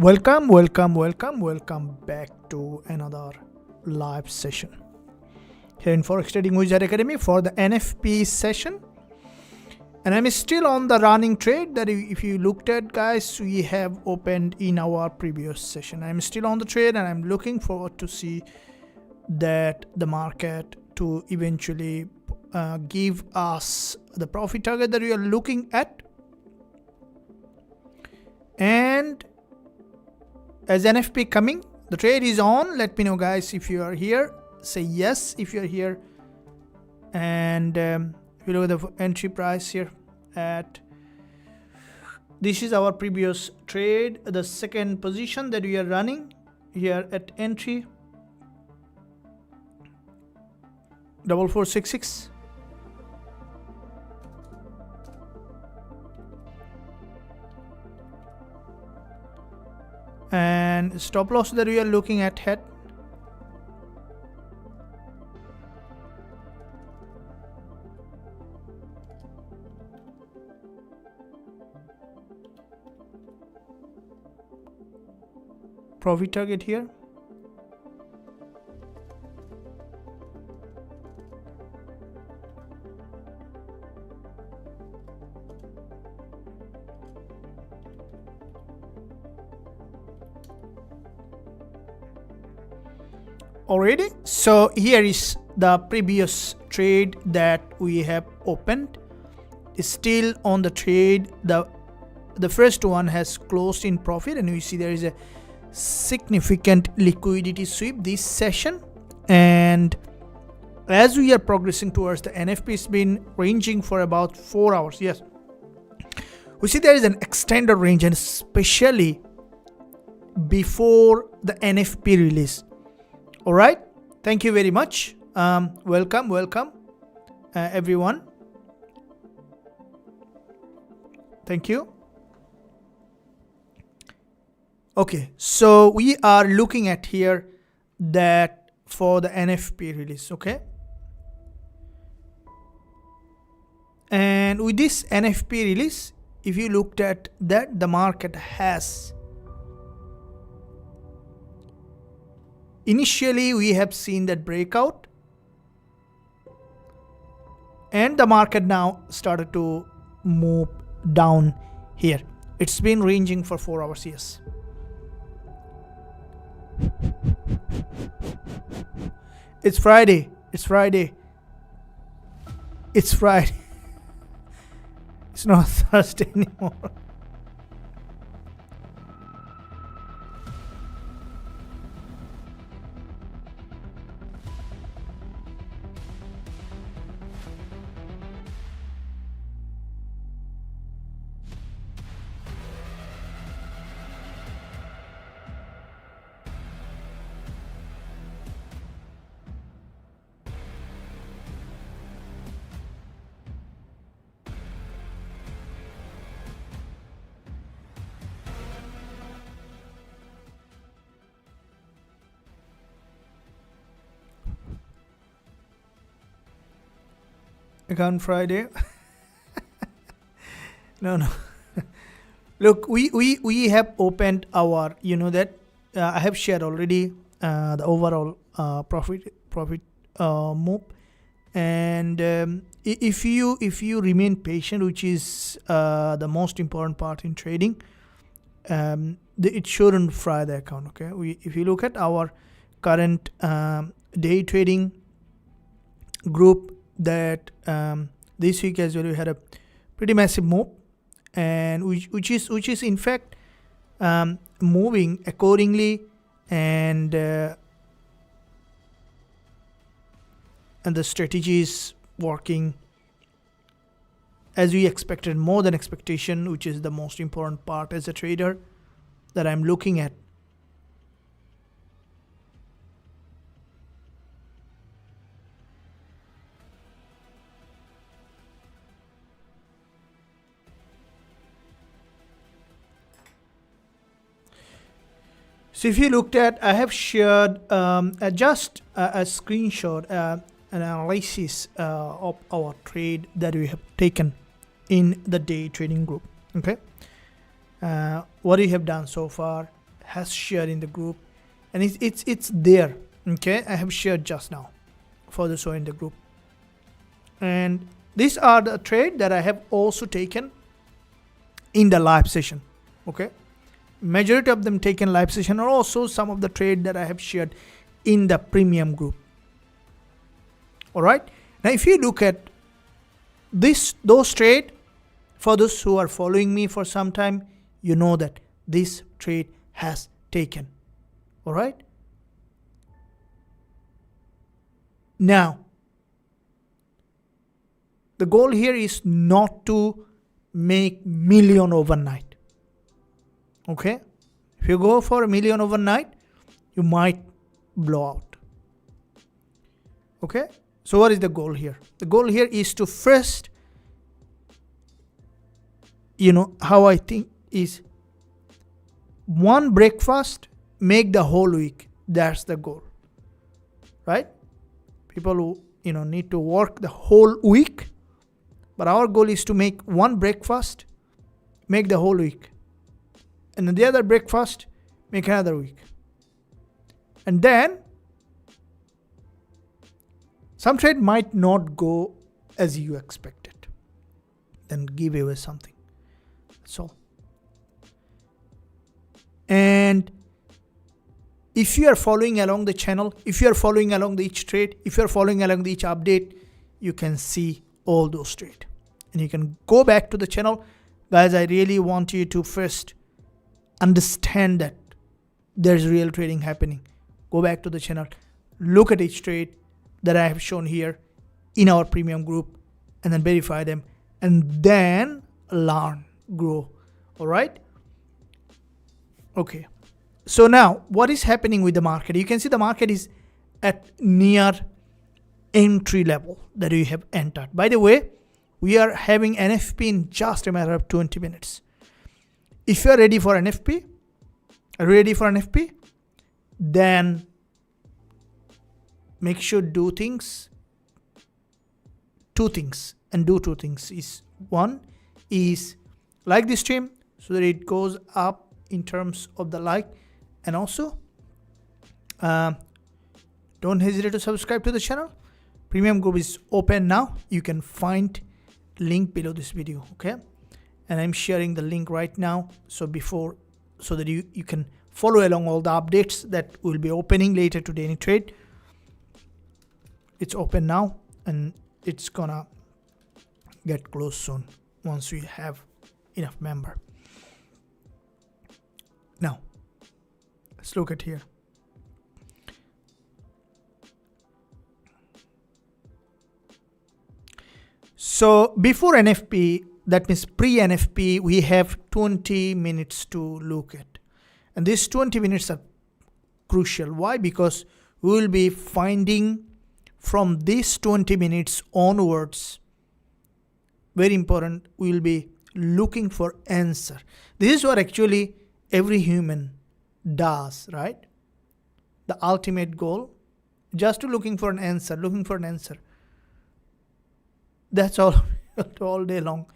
Welcome back to another live session here in Forex Trading Wizard Academy for the NFP session. And I'm still on the running trade that if you looked at, guys, we have opened in our previous session. I'm still on the trade and I'm looking forward to see that the market to eventually give us the profit target that we are looking at. And as NFP coming, the trade is on. Let me know, guys, if you are here. Say yes if you are here. And if you look at the entry price here at, this is our previous trade, the second position that we are running here at entry 4466. And stop loss that we are looking at head profit target here. Already, so here is the previous trade that we have opened. Is still on the trade. The first one has closed in profit, and we see there is a significant liquidity sweep this session. And as we are progressing towards the NFP, has been ranging for about 4 hours. Yes, we see there is an extended range, and especially before the NFP release. All right, thank you very much. Welcome everyone. Thank you. Okay, so we are looking at here that for the NFP release. Okay, and with this NFP release, if you looked at that, the market has initially, we have seen that breakout, and the market now started to move down here. It's been ranging for 4 hours. Yes, it's Friday. It's Friday. It's Friday. It's not Thursday anymore. Again Friday. No. Look, we have opened our, you know that I have shared already the overall profit move. And if you remain patient, which is the most important part in trading, it shouldn't fry the account. Okay, if you look at our current day trading group, that this week as well we had a pretty massive move, and which is in fact moving accordingly, and the strategy is working as we expected, more than expectation, which is the most important part as a trader that I'm looking at. So if you looked at, I have shared just a screenshot, an analysis of our trade that we have taken in the day trading group. Okay, what we have done so far, has shared in the group, and it's there. Okay, I have shared just now for the so in the group, and these are the trade that I have also taken in the live session. Okay, majority of them taken live session, or also some of the trade that I have shared in the premium group. All right, now if you look at those trade, for those who are following me for some time, you know that this trade has taken. All right, now the goal here is not to make million overnight. Okay, if you go for a million overnight, you might blow out. Okay, so what is the goal here? The goal here is to first, how I think is one breakfast make the whole week. That's the goal, right? People who need to work the whole week, but our goal is to make one breakfast make the whole week, and then the other breakfast make another week, and then some trade might not go as you expected, then give away something. So, and if you are following along the channel, if you are following along each trade, if you are following along each update, you can see all those trades, and you can go back to the channel. Guys, I really want you to first understand that there's real trading happening. Go back to the channel, look at each trade that I have shown here in our premium group, and then verify them, and then learn, grow. All right, okay, so now what is happening with the market? You can see the market is at near entry level that we have entered. By the way, we are having NFP in just a matter of 20 minutes. If you are ready for NFP, then make sure do two things, and do two things is, one is like this stream so that it goes up in terms of the like, and also don't hesitate to subscribe to the channel. Premium group is open now. You can find link below this video. Okay, and I'm sharing the link right now, so that you can follow along all the updates that will be opening later today in trade. It's open now, and it's gonna get closed soon once we have enough member. Now let's look at here. So before NFP, that means pre-NFP, we have 20 minutes to look at, and these 20 minutes are crucial. Why? Because we will be finding from these 20 minutes onwards, very important, we will be looking for answer. This is what actually every human does, right? The ultimate goal, just to looking for an answer. That's all. All day long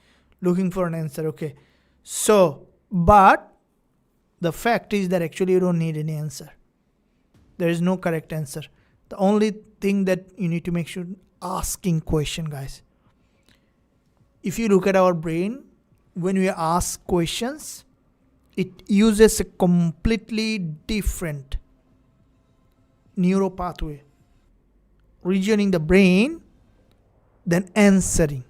looking for an answer. Okay, so but the fact is that actually you don't need any answer. There is no correct answer. The only thing that you need to make sure, asking question, guys. If you look at our brain, when we ask questions, it uses a completely different neuro pathway region in the brain than answering.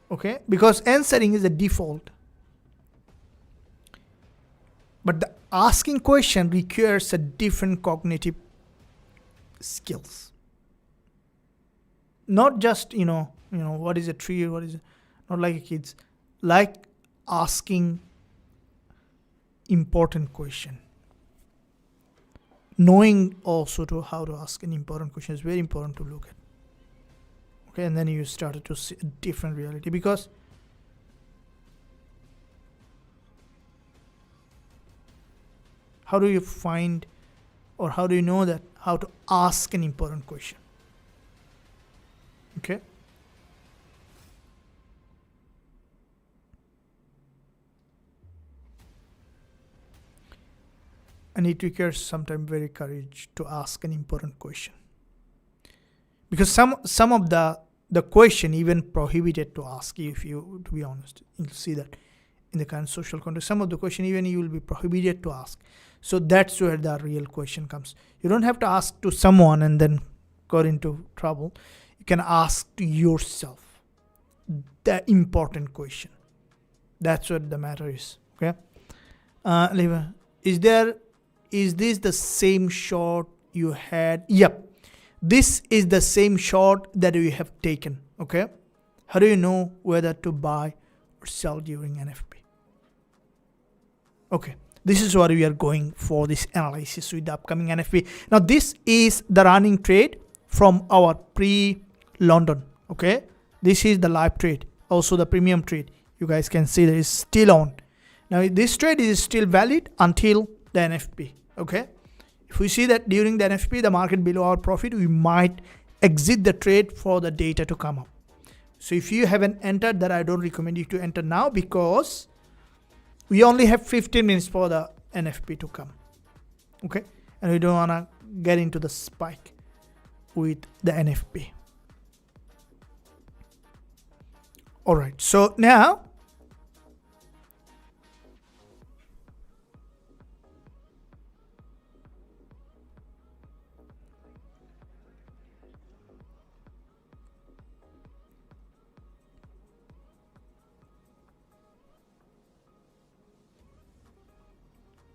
Okay, because answering is a default, but the asking question requires a different cognitive skills. Not just what is a tree, what is it? Not like a kids, like asking important question. Knowing also to how to ask an important question is very important to look at. Okay, and then you started to see a different reality, because how do you find, or how do you know that how to ask an important question? Okay, and it requires sometimes very courage to ask an important question, because some of the question even prohibited to ask. If you, to be honest, you'll see that in the current social context, some of the question even you will be prohibited to ask. So that's where the real question comes. You don't have to ask to someone and then got into trouble. You can ask to yourself the important question. That's what the matter is. Okay. Lever, is this the same short you had? Yep. This is the same short that we have taken. Okay. How do you know whether to buy or sell during NFP? Okay. This is what we are going for, this analysis with the upcoming NFP. Now this is the running trade from our pre-London. Okay. This is the live trade. Also the premium trade. You guys can see that it's still on. Now this trade is still valid until the NFP. Okay. If we see that during the NFP, the market below our profit, we might exit the trade for the data to come up. So if you haven't entered, that I don't recommend you to enter now, because we only have 15 minutes for the NFP to come. Okay. And we don't want to get into the spike with the NFP. All right. So now,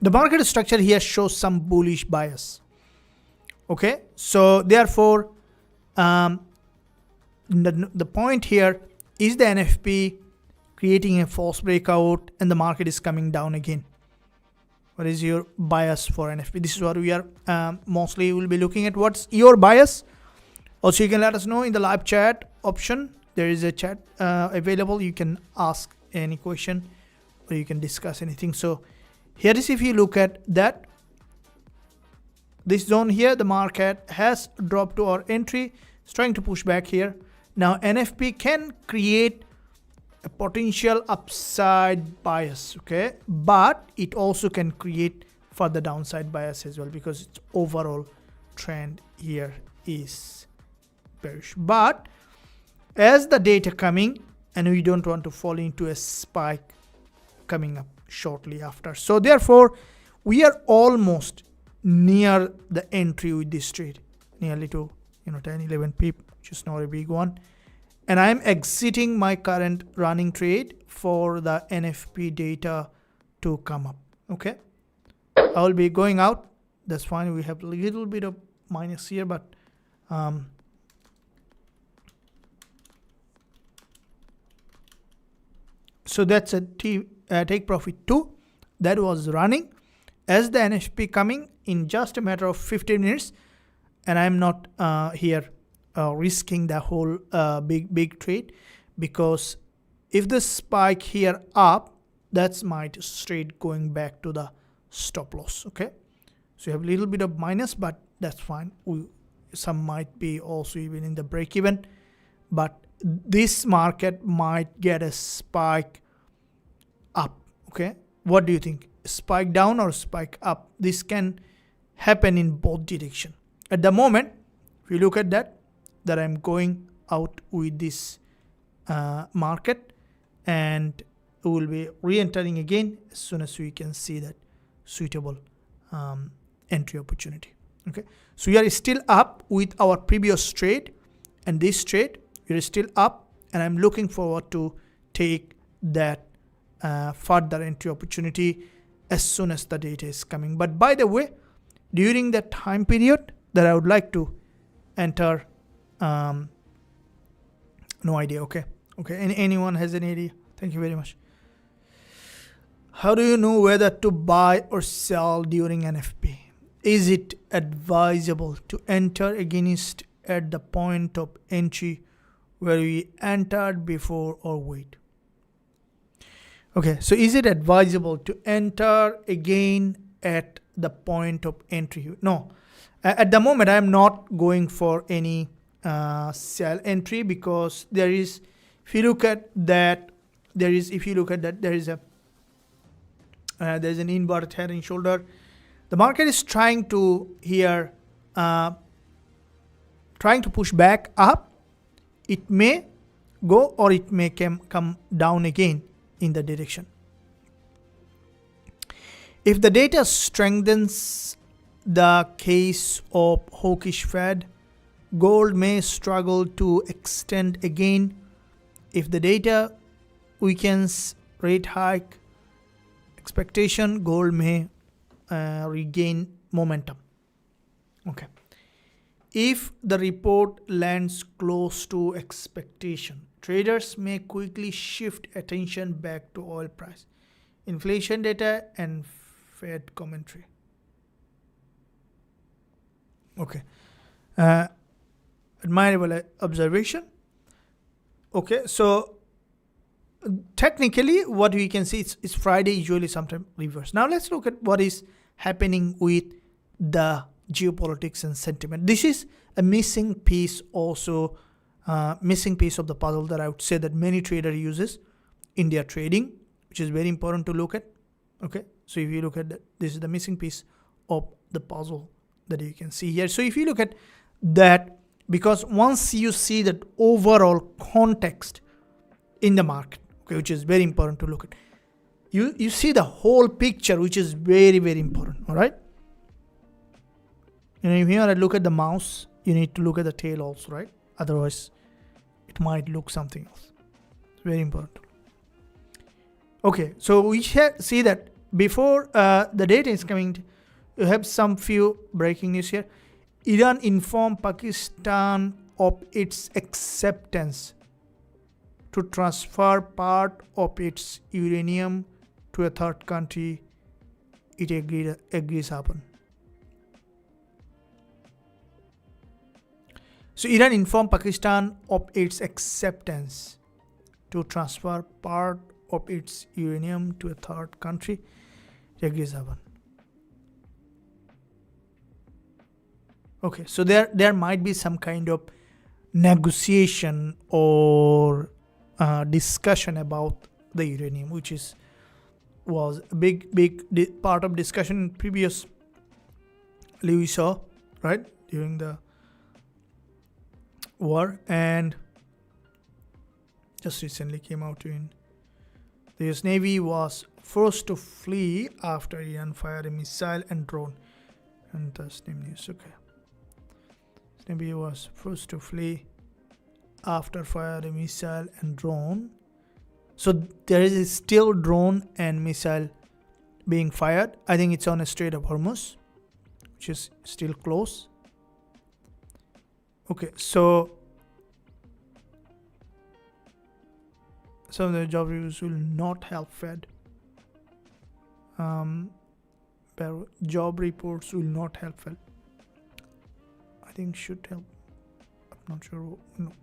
the market structure here shows some bullish bias. Okay, so therefore, the point here is the NFP creating a false breakout and the market is coming down again. What is your bias for NFP? This is what we are mostly will be looking at. What's your bias? Also, you can let us know in the live chat option. There is a chat available. You can ask any question or you can discuss anything. So here is, if you look at that, this zone here, the market has dropped to our entry. It's trying to push back here. Now NFP can create a potential upside bias, okay, but it also can create further downside bias as well, because its overall trend here is bearish. But as the data coming, and we don't want to fall into a spike coming up shortly after, so therefore we are almost near the entry with this trade, nearly to 10-11 pip, which is not a big one, and I'm exiting my current running trade for the NFP data to come up. Okay, I will be going out. That's fine. We have a little bit of minus here, but so that's a take profit 2 that was running as the NFP coming in just a matter of 15 minutes, and I'm not here risking the whole big trade, because if the spike here up, that's might straight going back to the stop loss. Okay, so you have a little bit of minus, but that's fine. Some might be also even in the break even, but this market might get a spike up. Okay, what do you think? Spike down or spike up? This can happen in both direction. At the moment, if you look at that I'm going out with this market, and we will be re-entering again as soon as we can see that suitable entry opportunity. Okay, so we are still up with our previous trade, and this trade we are still up, and I'm looking forward to take that further entry opportunity as soon as the data is coming. But by the way, during that time period that I would like to enter, no idea. Okay, anyone has any idea? Thank you very much. How do you know whether to buy or sell during NFP? Is it advisable to enter against at the point of entry where we entered before, or wait? Okay, so is it advisable to enter again at the point of entry? No, at the moment I am not going for any sell entry, because there is, if you look at that, there is an inverted head and shoulder. The market is trying to here, trying to push back up. It may go or it may come down again in the direction. If the data strengthens the case of hawkish Fed, gold may struggle to extend again. If the data weakens rate hike expectation, gold may regain momentum. Okay. If the report lands close to expectation, traders may quickly shift attention back to oil price, inflation data, and Fed commentary. Okay. Admirable observation. Okay, so technically what we can see is Friday usually sometimes reverse. Now let's look at what is happening with the geopolitics and sentiment. This is a missing piece also, missing piece of the puzzle that I would say that many trader uses in their trading, which is very important to look at. Okay, so if you look at that, this is the missing piece of the puzzle that you can see here. So if you look at that, because once you see that overall context in the market, okay, which is very important to look at, you see the whole picture, which is very, very important. All right. If you want to look at the mouse, you need to look at the tail also, right? Otherwise, it might look something else. It's very important. Okay, so we see that before the data is coming, you have some few breaking news here. Iran informed Pakistan of its acceptance to transfer part of its uranium to a third country. It agrees happen. So Iran informed Pakistan of its acceptance to transfer part of its uranium to a third country. It agrees happen. Okay, so there might be some kind of negotiation or discussion about the uranium, which was a big part of discussion previously we saw, right, during the war, and just recently came out in the US Navy was forced to flee after Iran fired a missile and drone. And that's name news. Okay. Navy was forced to flee after fire a missile and drone. So there is still drone and missile being fired. I think it's on a Strait of Hormuz, which is still close. Okay, so some of the job reviews will not help Fed. Job reports will not help Fed. I think should help. I'm not sure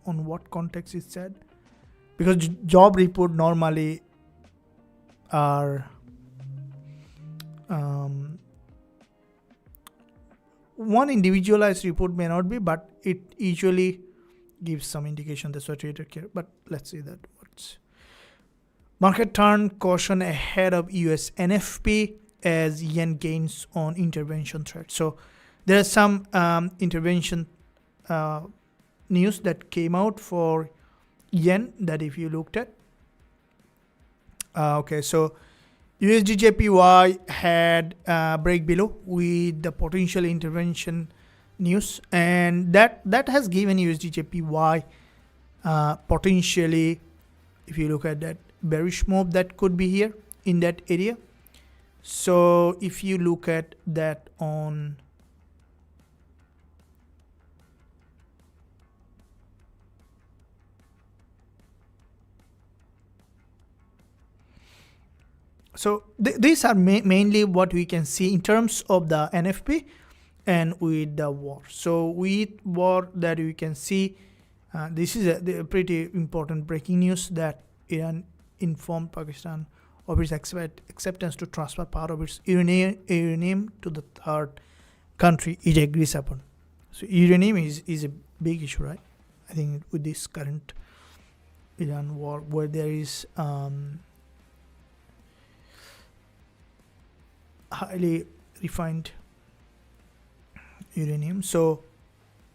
on what context it's said, because job report normally are one individualized report may not be, but it usually gives some indication. That's what trader care. But let's see that. What's market turn caution ahead of US NFP as yen gains on intervention threat. So there is some intervention news that came out for yen that if you looked at. Okay, so USD JPY had break below with the potential intervention news, and that has given USD JPY potentially, if you look at that bearish move that could be here in that area. So if you look at that on so these are mainly what we can see in terms of the NFP and with the war. So with war that we can see, this is a pretty important breaking news that Iran informed Pakistan of its acceptance to transfer part of its uranium to the third country. It agrees upon. So uranium is a big issue, right? I think with this current Iran war, where there is highly refined uranium, so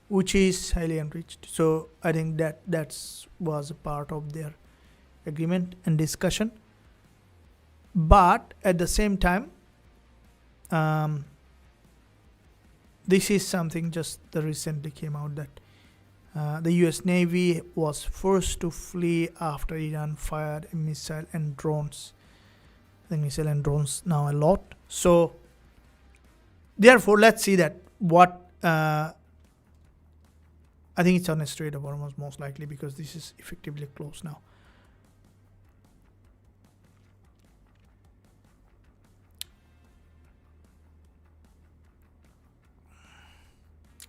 which is highly enriched. So I think that was a part of their agreement and discussion. But at the same time, this is something just that recently came out, that the US Navy was forced to flee after Iran fired a missile and drones. I think missile and drones now a lot. So therefore, let's see that what I think it's on a Strait of Hormuz most likely, because this is effectively closed now.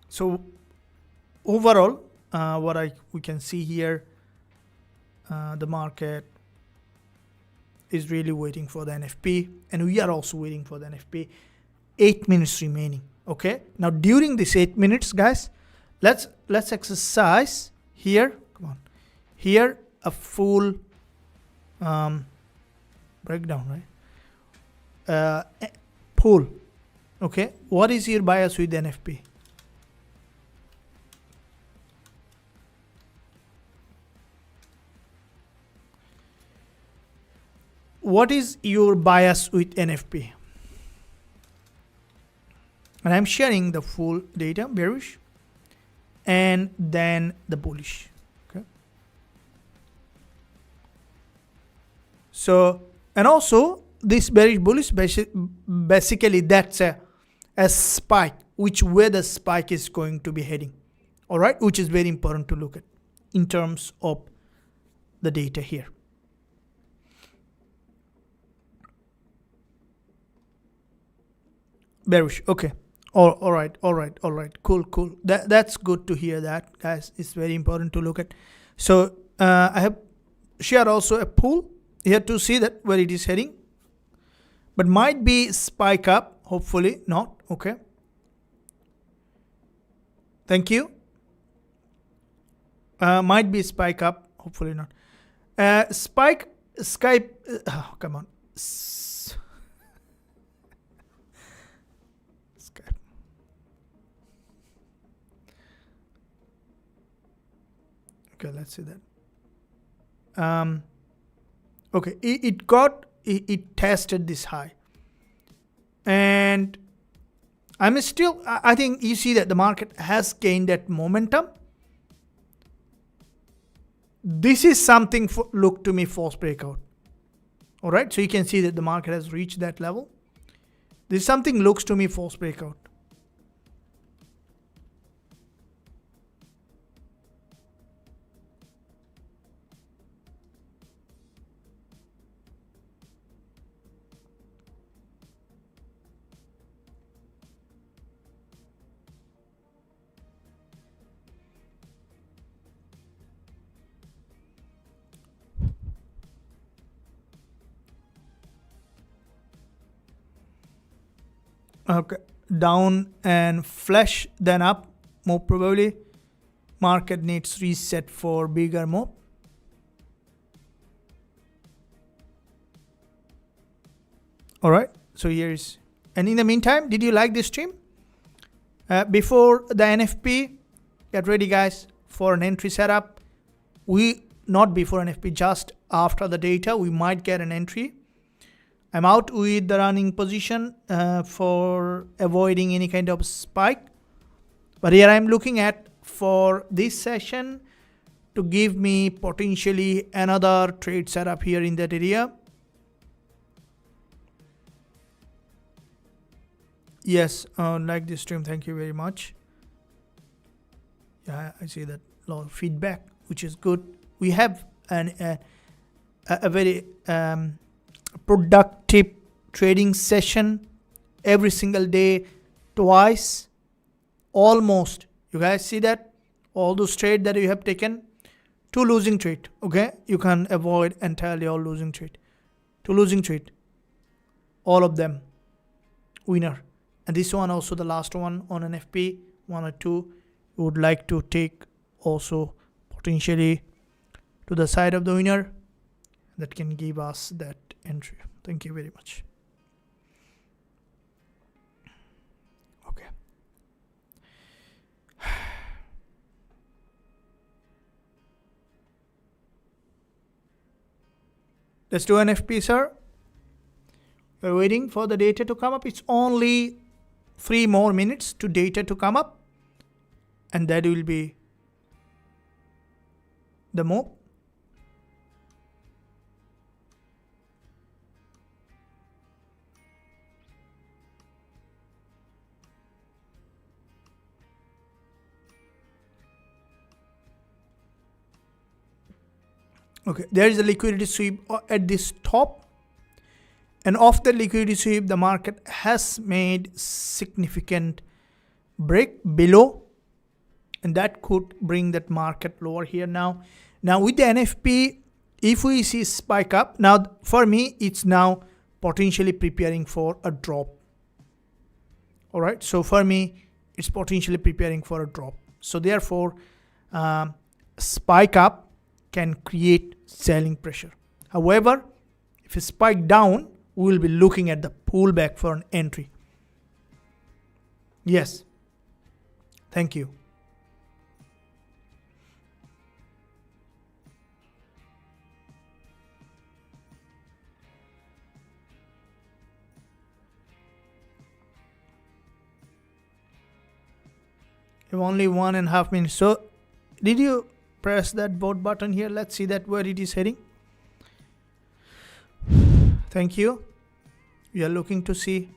So overall, what we can see here, the market is really waiting for the NFP, and we are also waiting for the NFP. 8 minutes remaining. Okay. Now during this 8 minutes, guys, let's exercise here. Come on, here a full breakdown, right? Pull. Okay. What is your bias with NFP? What is your bias with NFP? And I'm sharing the full data, bearish, and then the bullish. Okay. So, and also this bearish bullish, basically that's a spike, which way the spike is going to be heading. All right, which is very important to look at in terms of the data here. Bearish. Okay. All right. Cool. That's good to hear that, guys. It's very important to look at. So I have shared also a pool here to see that where it is heading, but might be spike up. Hopefully not. Okay. Thank you. Might be spike up. Hopefully not. Spike. Skype. Oh, come on. Okay, let's see that. Okay, it tested this high, and I think you see that the market has gained that momentum. This is something look to me false breakout. All right, so you can see that the market has reached that level. This is something looks to me false breakout. Okay, down and flash, then up, more probably. Market needs reset for bigger move. All right, so here's, and in the meantime, did you like this stream? Before the NFP, get ready, guys, for an entry setup. Not before NFP, just after the data, we might get an entry. I'm out with the running position for avoiding any kind of spike. But here I'm looking at for this session to give me potentially another trade setup here in that area. Yes, like this stream. Thank you very much. Yeah, I see that a lot of feedback, which is good. We have a very productive trading session every single day, twice, almost. You guys see that? All those trades that you have taken, 2 losing trade. Okay, you can avoid entirely all losing trade. 2 losing trade, all of them winner. And this one also the last one on NFP, 1 or 2. You would like to take also potentially to the side of the winner that can give us that entry. Thank you very much. Let's do NFP, sir. We're waiting for the data to come up. It's only 3 more minutes to data to come up, and that will be the move. Okay, there is a liquidity sweep at this top, and off the liquidity sweep, the market has made significant break below, and that could bring that market lower here now. Now with the NFP, if we see spike up, now for me, it's now potentially preparing for a drop. All right, so for me, it's potentially preparing for a drop. So therefore, spike up can create selling pressure. However, if it spike down, we will be looking at the pullback for an entry. Yes. Thank you. You have only 1.5 minutes. So, did you press that vote button here? Let's see that where it is heading. Thank you. We are looking to see.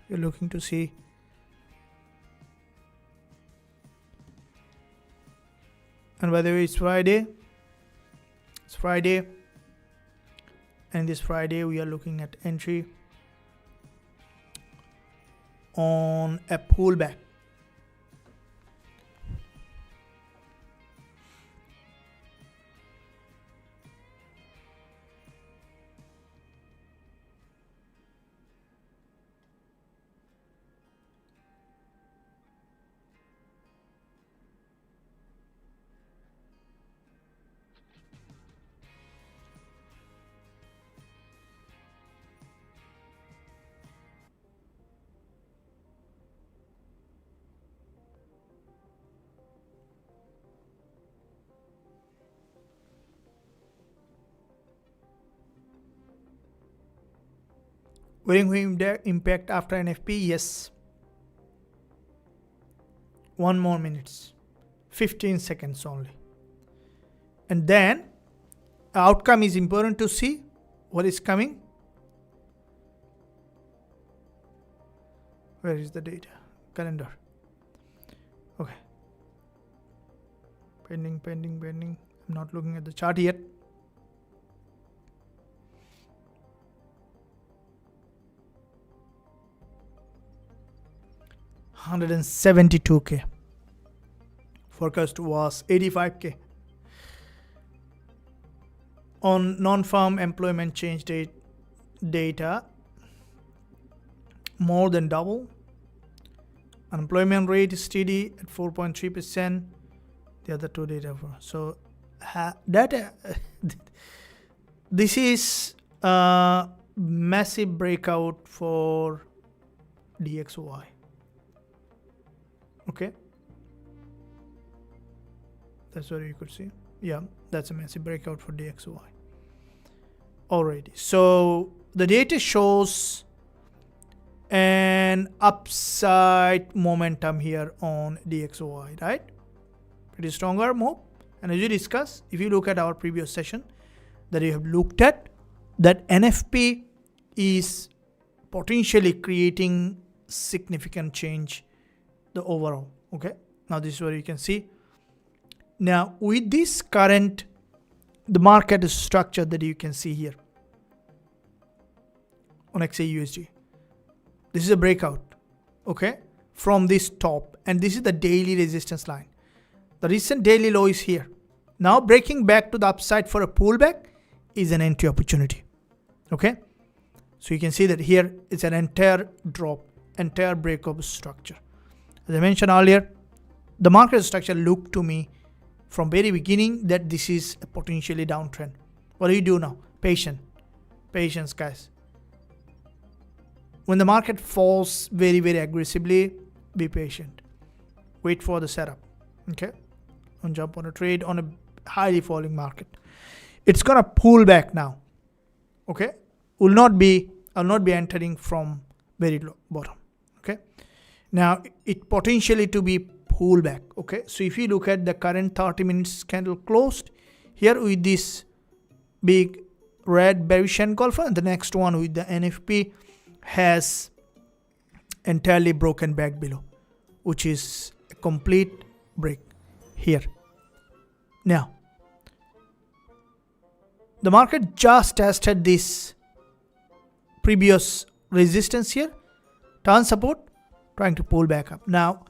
You're looking to see. And by the way, it's Friday. It's Friday. And this Friday, we are looking at entry on a pullback. Waiting for impact after NFP, yes. 1 more minutes, 15 seconds only. And then outcome is important to see what is coming. Where is the data? Calendar. Okay. Pending. I'm not looking at the chart yet. $172K. Forecast was 85K. On non-farm employment change data, more than double. Unemployment rate is steady at 4.3%. The other two data. So that this is a massive breakout for DXY. Okay, that's what you could see. Yeah, that's a massive breakout for DXY already. So the data shows an upside momentum here on DXY, right? Pretty stronger move. And as you discussed, if you look at our previous session that you have looked at, that NFP is potentially creating significant change the overall. Okay, now this is where you can see. Now with this current, the market structure that you can see here on XAUUSD, this is a breakout, okay, from this top, and this is the daily resistance line. The recent daily low is here. Now breaking back to the upside for a pullback is an entry opportunity. Okay, so you can see that here it's an entire drop, entire breakup structure. As I mentioned earlier, the market structure looked to me from very beginning that this is a potentially downtrend. What do you do now? Patience, guys. When the market falls very, very aggressively, be patient. Wait for the setup. Okay, don't jump on a trade on a highly falling market. It's gonna pull back now. Okay, I'll not be entering from very low bottom. Okay, now it potentially to be pullback. Okay, so if you look at the current 30 minutes candle closed here with this big red bearish engulfer, and the next one with the NFP has entirely broken back below, which is a complete break here. Now the market just tested this previous resistance here, turn support, trying to pull back up. Now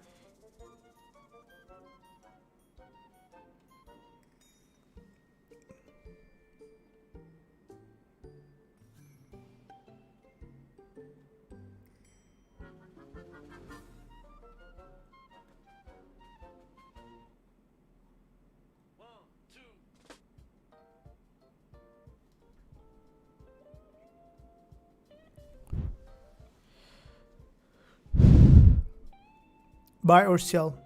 buy or sell?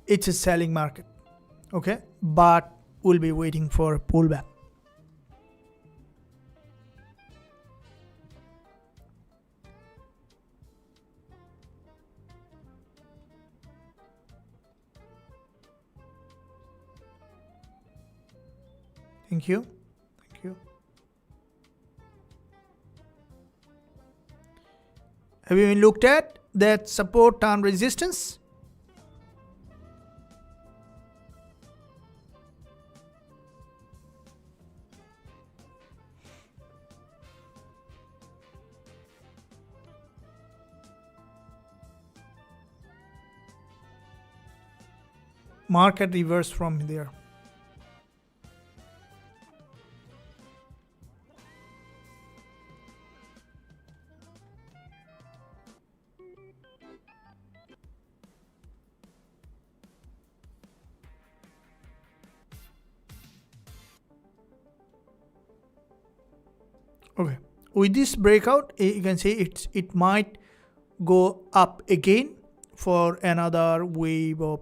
It's a selling market. Okay, but we'll be waiting for a pullback. Thank you. Thank you. Have you even looked at that support and resistance? Market reverse from there. Okay, with this breakout, you can see it might go up again for another wave of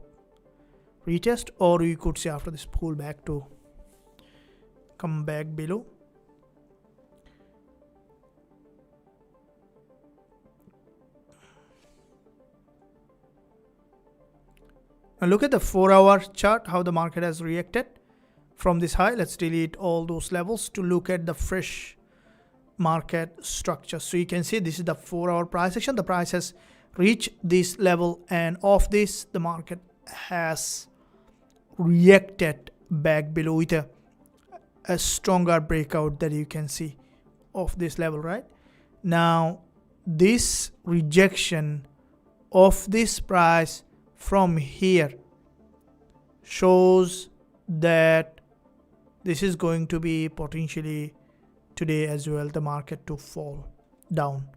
retest, or you could say after this pullback to come back below. Now look at the 4-hour chart, how the market has reacted from this high. Let's delete all those levels to look at the fresh market structure. So you can see this is the 4-hour price action. The price has reached this level, and off this the market has reacted back below with a stronger breakout that you can see of this level. Right now, this rejection of this price from here shows that this is going to be potentially today as well the market to fall down.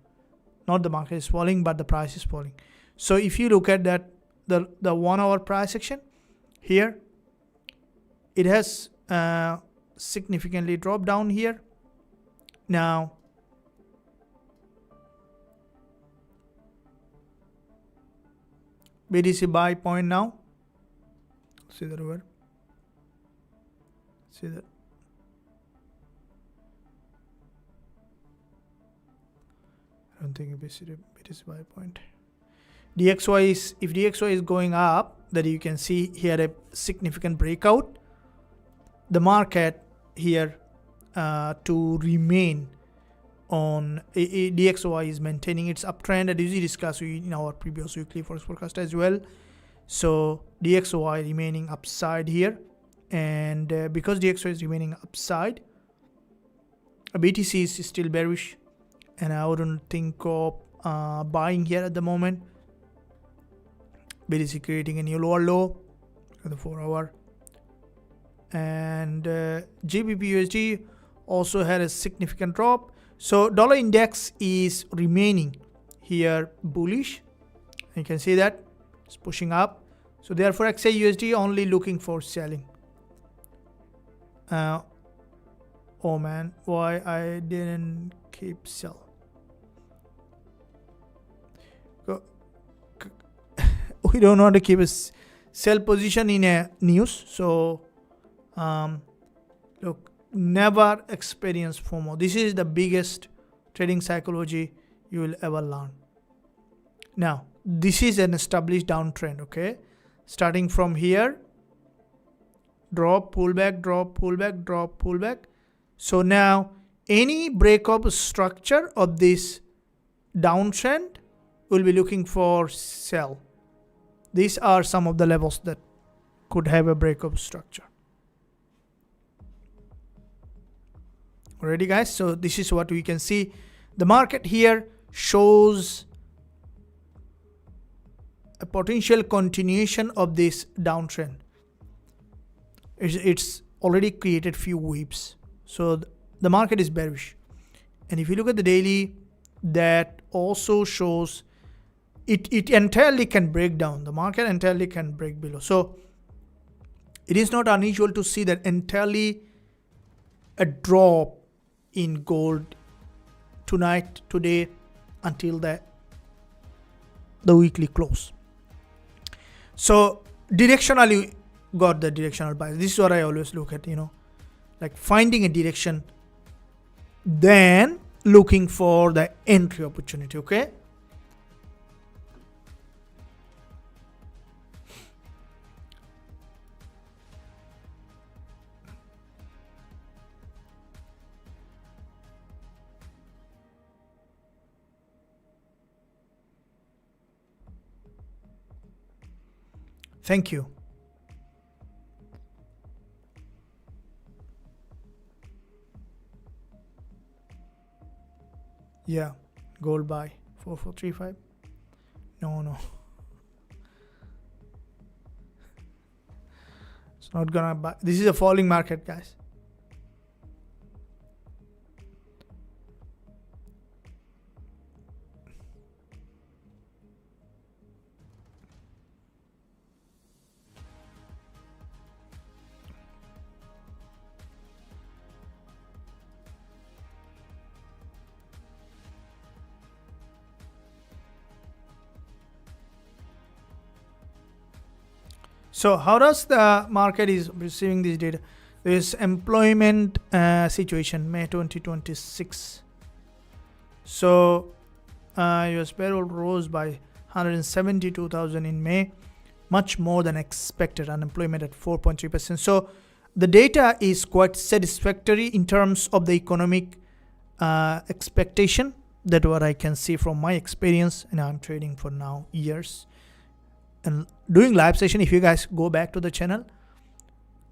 Not the market is falling, but the price is falling. So if you look at that, the 1-hour price action here, it has significantly dropped down here. Now BTC buy point now. See that over. See that. I don't think BTC buy point. DXY is, if DXY is going up, that you can see here a significant breakout. The market here to remain on DXY is maintaining its uptrend, as we discussed in our previous weekly forex forecast as well. So DXY remaining upside here, and because DXY is remaining upside, BTC is still bearish, and I wouldn't think of buying here at the moment. BTC creating a new lower low for the 4-hour, and GBP USD also had a significant drop. So dollar index is remaining here bullish. You can see that it's pushing up. So therefore XAUUSD only looking for selling. Oh man, why I didn't keep sell? We don't want to keep a sell position in a news. So look, never experience FOMO. This is the biggest trading psychology you will ever learn. Now, this is an established downtrend, okay? Starting from here, drop, pullback, drop, pullback, drop, pullback. So now, any break of structure of this downtrend will be looking for sell. These are some of the levels that could have a break of structure. Alrighty guys, so this is what we can see. The market here shows a potential continuation of this downtrend. It's already created few whips. So the market is bearish. And if you look at the daily, that also shows it entirely can break down. The market entirely can break below. So it is not unusual to see that entirely a drop in gold tonight, today, until the weekly close. So directionally got the directional bias. This is what I always look at, like finding a direction, then looking for the entry opportunity, okay? Thank you. Yeah, gold buy 4435. No. It's not gonna buy. This is a falling market, guys. So how does the market is receiving this data? This employment situation, May 2026. So US payroll rose by 172,000 in May, much more than expected. Unemployment at 4.3%. So the data is quite satisfactory in terms of the economic expectation. That's what I can see from my experience, and I'm trading for now years. And doing live session, if you guys go back to the channel,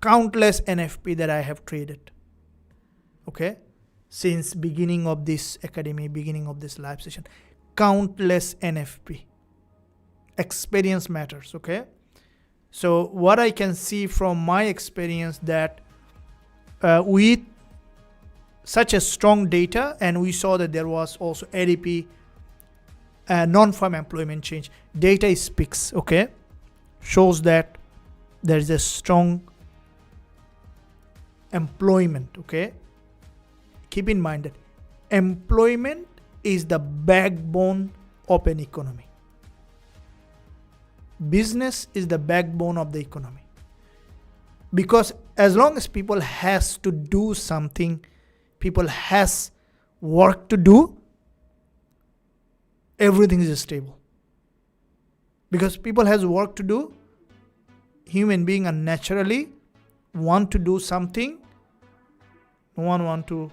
countless NFP that I have traded, okay, since beginning of this academy, beginning of this live session, countless NFP. Experience matters, okay? So what I can see from my experience that with such a strong data, and we saw that there was also ADP, non-farm employment change, data speaks, okay, shows that there is a strong employment, okay? Keep in mind that employment is the backbone of an economy. Business is the backbone of the economy, because as long as people has to do something, people has work to do, everything is stable. Because people has work to do, human beings are naturally want to do something. No one want to,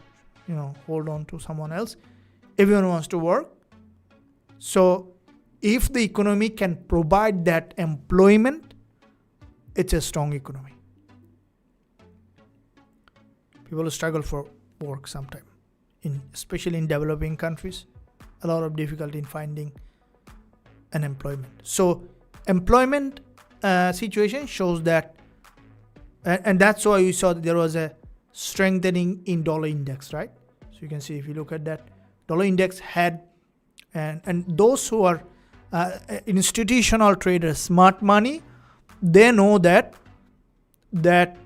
hold on to someone else. Everyone wants to work. So if the economy can provide that employment, it's a strong economy. People struggle for work sometimes, especially in developing countries. A lot of difficulty in finding an employment. So employment situation shows that, and that's why you saw that there was a strengthening in dollar index, right? So you can see, if you look at that, dollar index had, and those who are institutional traders, smart money, they know that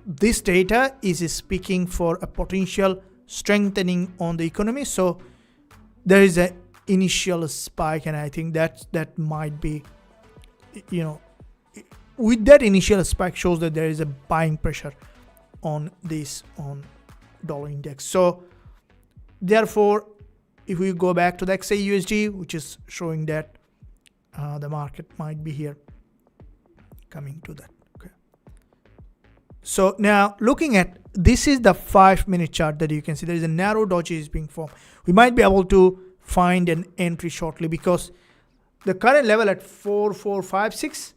this data is speaking for a potential strengthening on the economy. So there is a initial spike, and I think that might be, with that initial spike shows that there is a buying pressure on this, on dollar index. So therefore, if we go back to the XAUUSD, which is showing that the market might be here, coming to that. Okay. So now looking at, this is the 5-minute chart that you can see there is a narrow doji is being formed. We might be able to find an entry shortly because the current level at 4456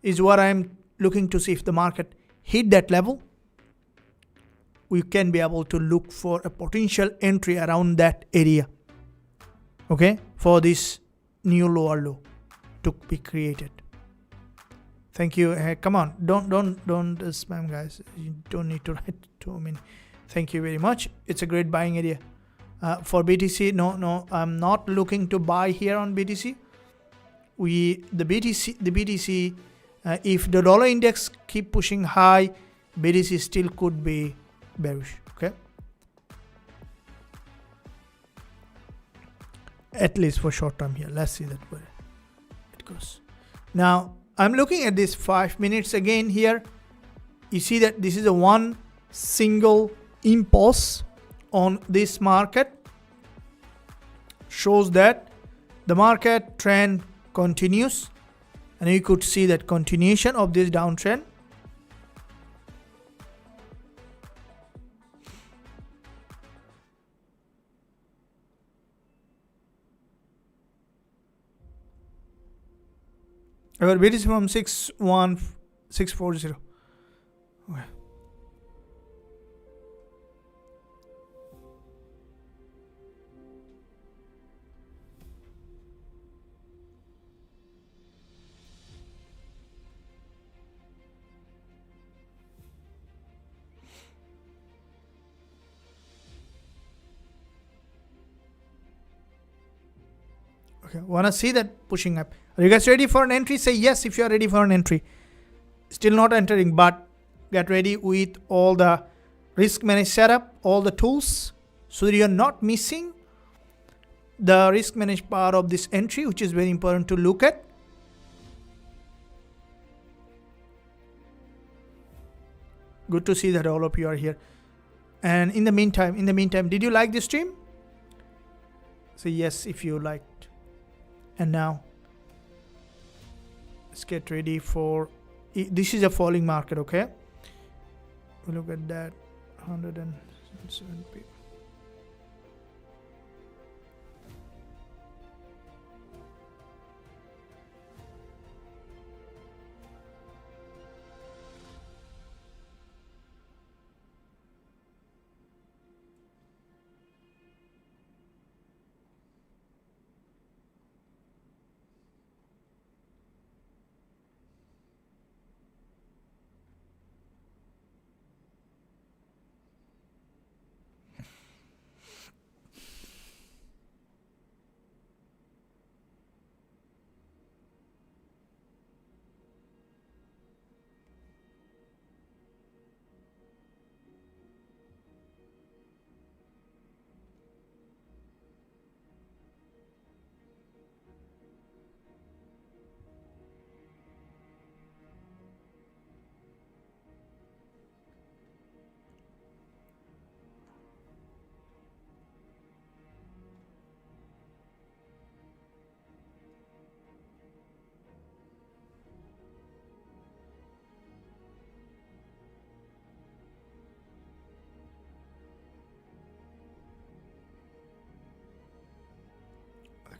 is what I'm looking to see. If the market hit that level, we can be able to look for a potential entry around that area, okay, for this new lower low to be created. Thank you. Hey, come on, don't spam, guys. You don't need to write too many. Thank you very much. It's a great buying area for BTC. No, I'm not looking to buy here on BTC. The BTC, if the dollar index keep pushing high, BTC still could be bearish. Okay, at least for short term here. Let's see that where it goes. Now I'm looking at this 5 minutes again here. You see that this is a one single impulse on this market, shows that the market trend continues, and you could see that continuation of this downtrend. Our bid is from 61640. Okay. Okay, wanna see that pushing up? Are you guys ready for an entry? Say yes if you are ready for an entry. Still not entering, but get ready with all the risk managed setup, all the tools, so that you are not missing the risk managed part of this entry, which is very important to look at. Good to see that all of you are here. And in the meantime, did you like this stream? Say yes if you liked. And now let's get ready for, this is a falling market. Okay, we look at that 107p.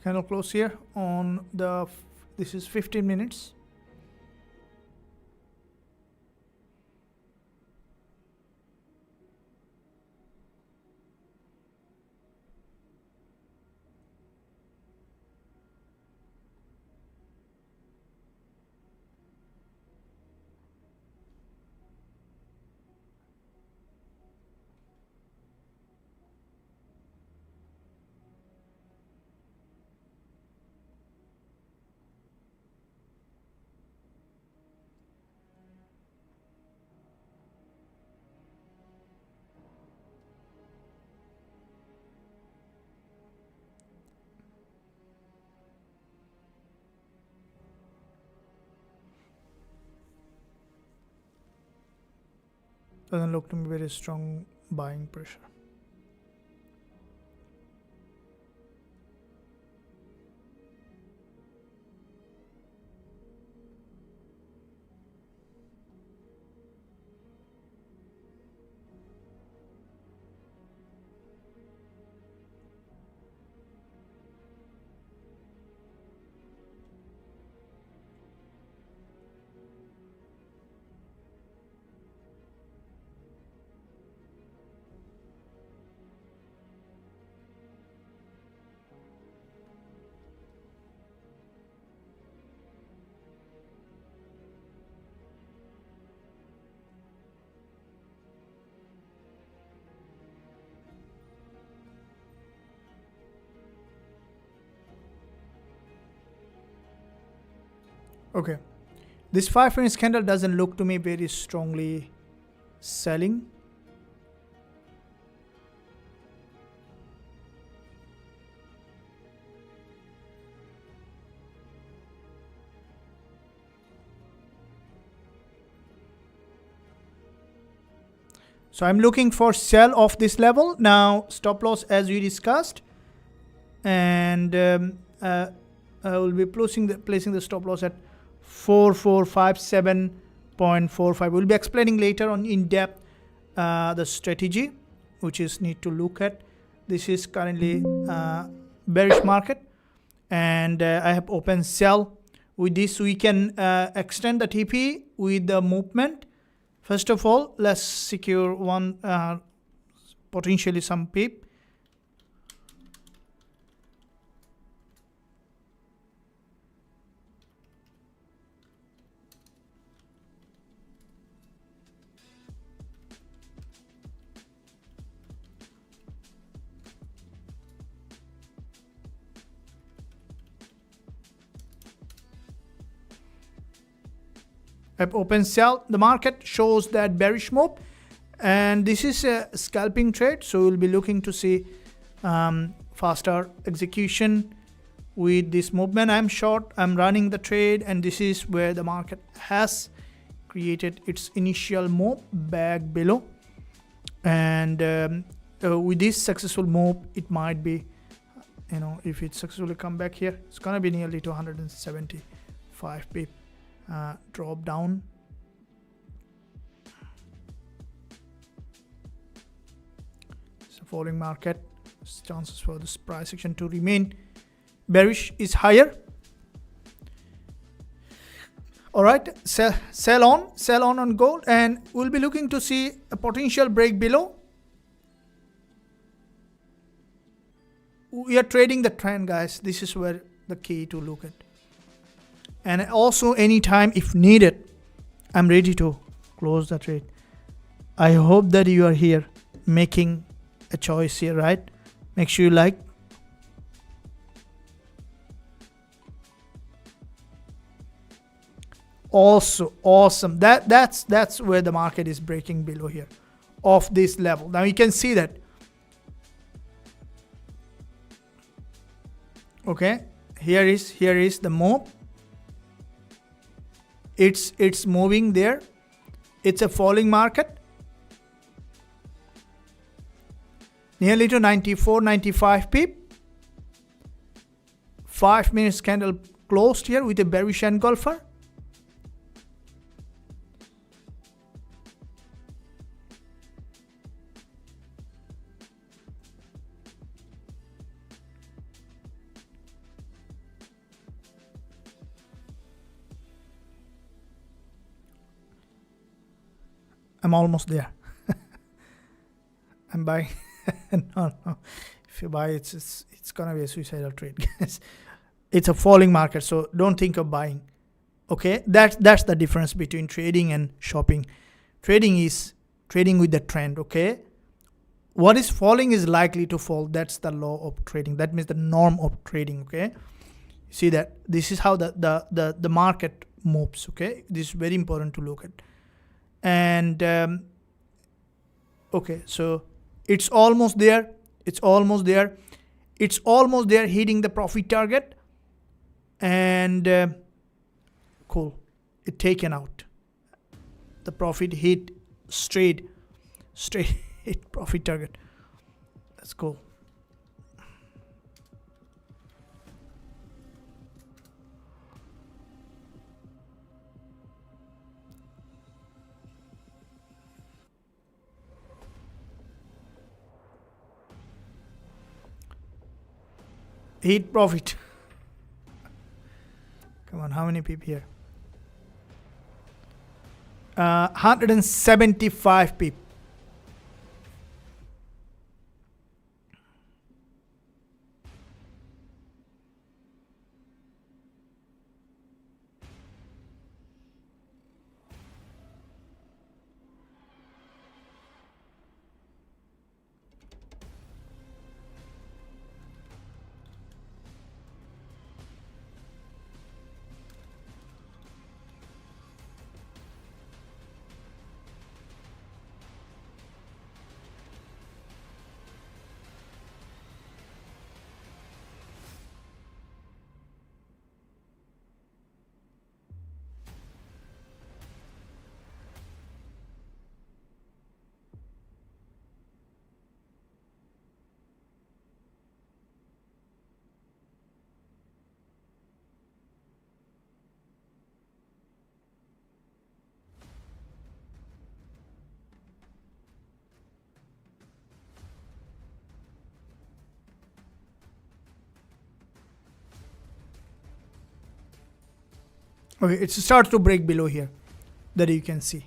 Candle close here on the, this is 15 minutes. Doesn't look to be very strong buying pressure. Okay, this 5-minute candle doesn't look to me very strongly selling. So I'm looking for sell off this level. Now stop loss as we discussed, and I will be placing the stop loss at 4457.45. We'll be explaining later on in depth the strategy, which is need to look at. This is currently bearish market, and I have open sell. With this, we can extend the TP with the movement. First of all, let's secure one potentially some pip. I've open sell. The market shows that bearish move, and this is a scalping trade, so we'll be looking to see faster execution with this movement. I'm short, I'm running the trade, and this is where the market has created its initial move back below, and with this successful move, it might be, you know, if it successfully come back here, it's gonna be nearly 275 pip. Drop down. It's a falling market. Chances for this price action to remain bearish is higher. All right, sell on gold, and we'll be looking to see a potential break below. We are trading the trend, guys. This is where the key to look at. And also, anytime if needed, I'm ready to close the trade. I hope that you are here making a choice here, right? Make sure you like. Also, awesome. That's where the market is breaking below here, off this level. Now you can see that. Okay, here is the move. It's moving there. It's a falling market, nearly to 94, 95 pip. 5 minutes candle closed here with a bearish engulfer. I'm almost there. I'm buying. No. If you buy, it's gonna be a suicidal trade, guys. It's a falling market, so don't think of buying. Okay, that's the difference between trading and shopping. Trading is trading with the trend. Okay, what is falling is likely to fall. That's the law of trading. That means the norm of trading. Okay, see that this is how the market moves. Okay, this is very important to look at. And okay, so it's almost there. It's almost there. It's almost there, hitting the profit target. And cool, it taken out. The profit hit straight hit profit target. That's cool. Hit profit. Come on, how many pip here? 175 pip. Okay, it starts to break below here, that you can see.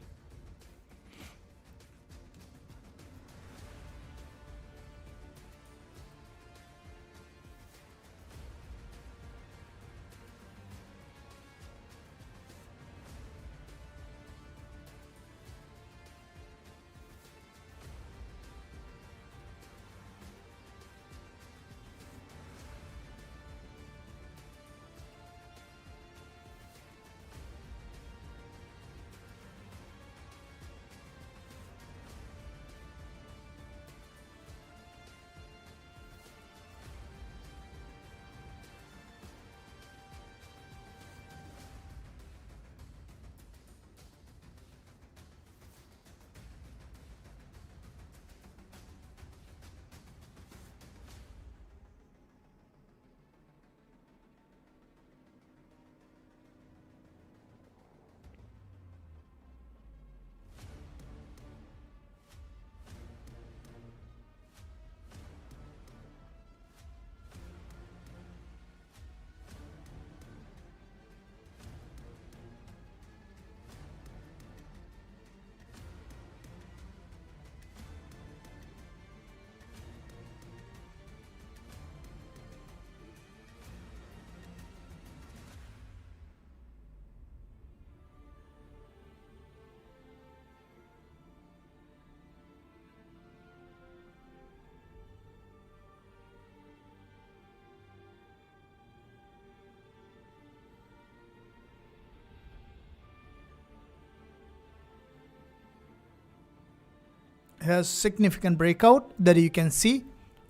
Has significant breakout that you can see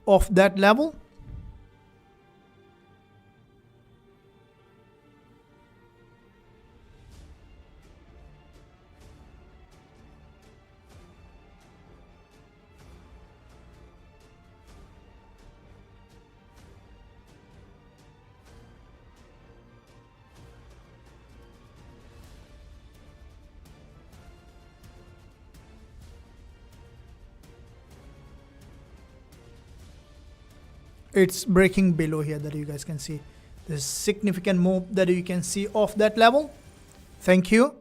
of that level. It's breaking below here that you guys can see. There's significant move that you can see off that level. Thank you.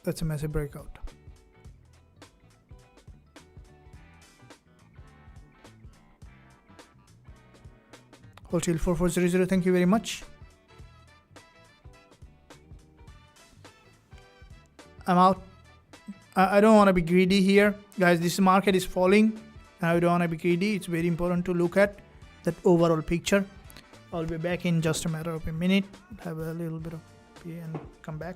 That's a massive breakout. Wholesale 4400, thank you very much. I'm out. I don't want to be greedy here. Guys, this market is falling. I don't want to be greedy. It's very important to look at that overall picture. I'll be back in just a matter of a minute. Have a little bit of pee and come back.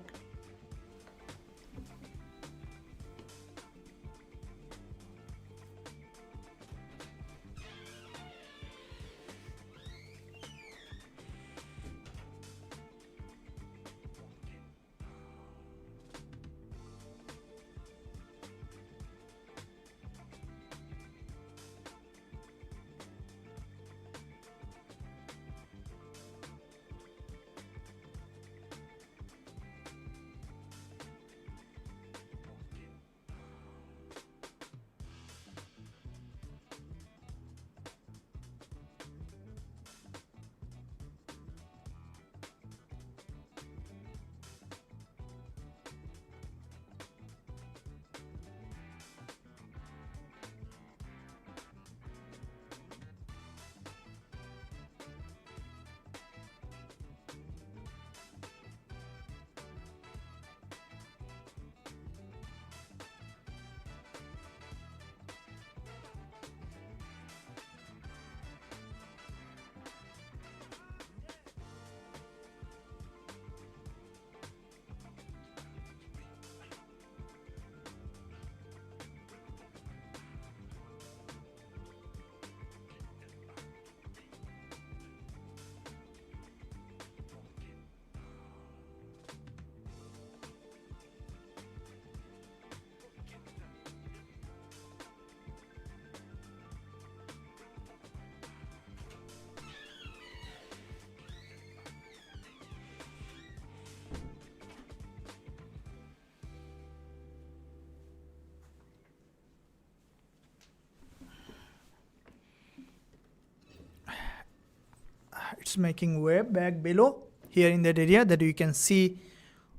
it's making way back below here in that area that you can see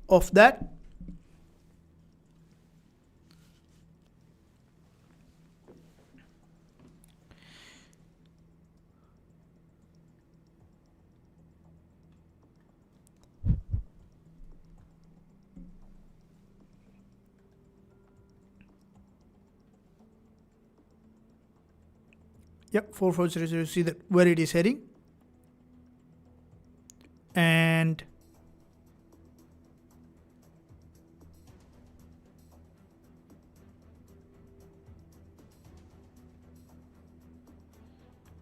of that. Yep, 4400, see that where it is heading. And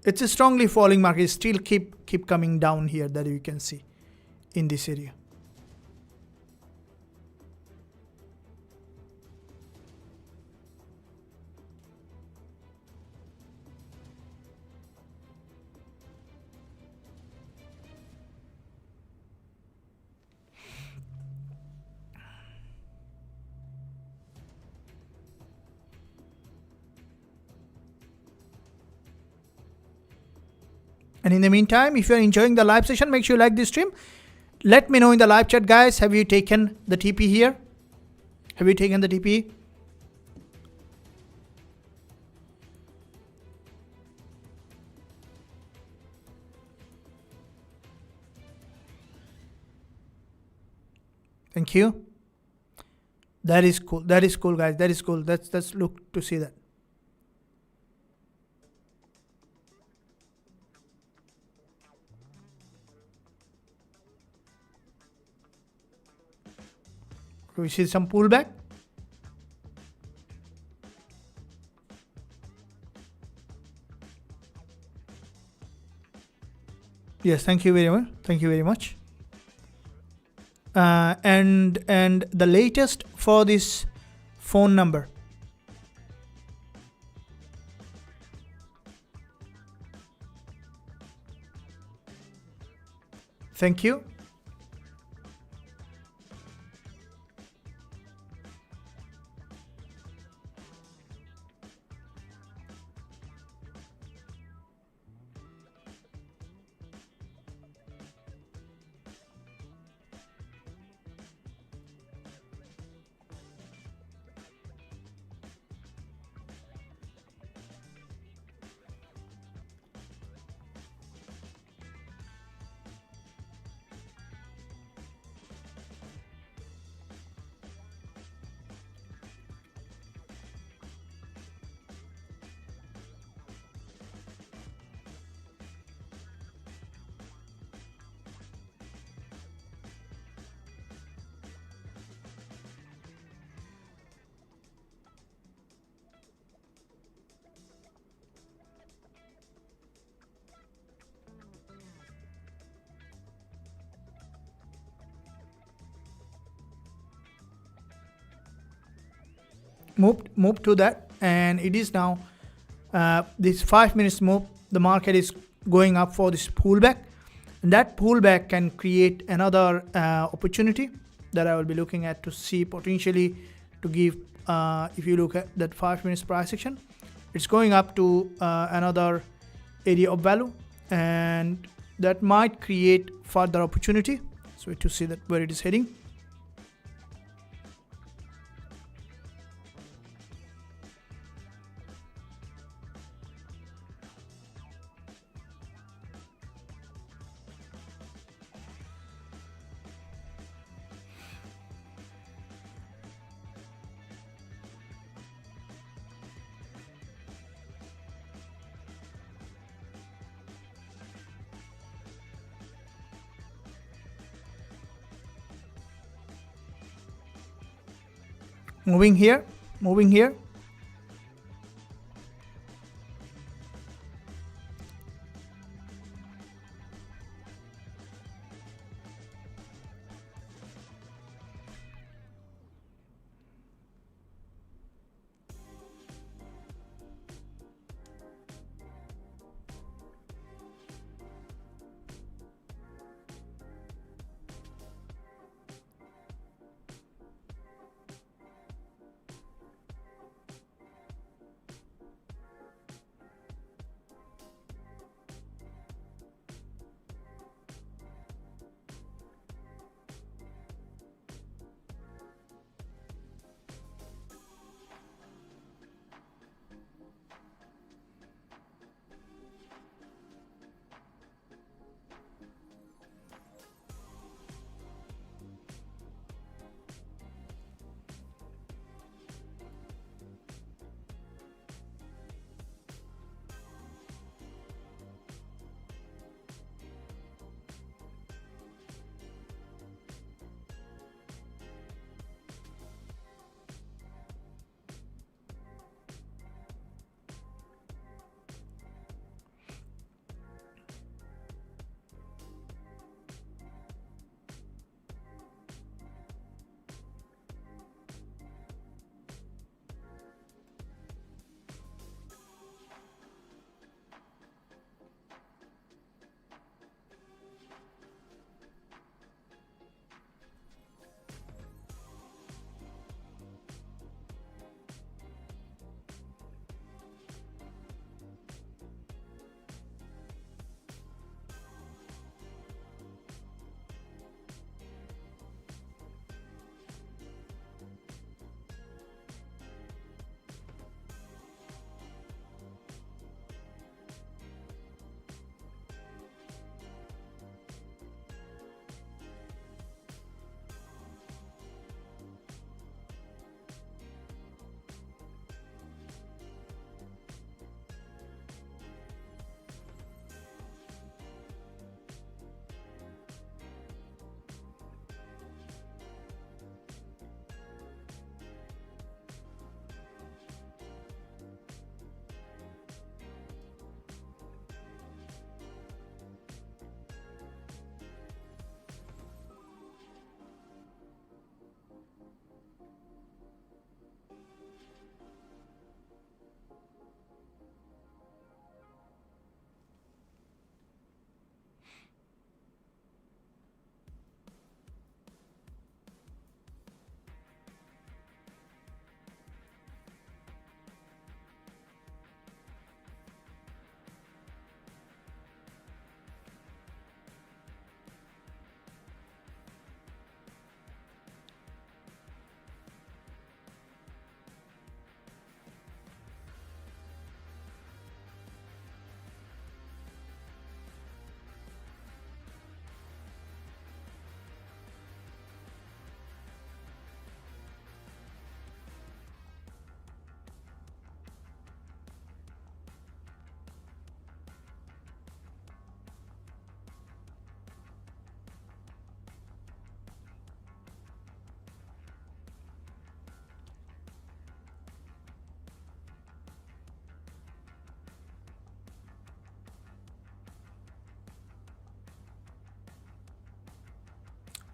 it's a strongly falling market, still keep coming down here, that you can see in this area. And in the meantime, if you're enjoying the live session, make sure you like this stream. Let me know in the live chat, guys, have you taken the TP here? Have you taken the TP? Thank you. That is cool. That is cool, guys. That is cool. Let's look to see that. We see some pullback. Yes, thank you very much. Thank you very much. And the latest for this phone number. Thank you. Move to that, and it is now this 5 minutes move. The market is going up for this pullback, and that pullback can create another opportunity that I will be looking at to see potentially to give. If you look at that 5 minutes price action, it's going up to another area of value, and that might create further opportunity. So to see that where it is heading. Moving here, moving here.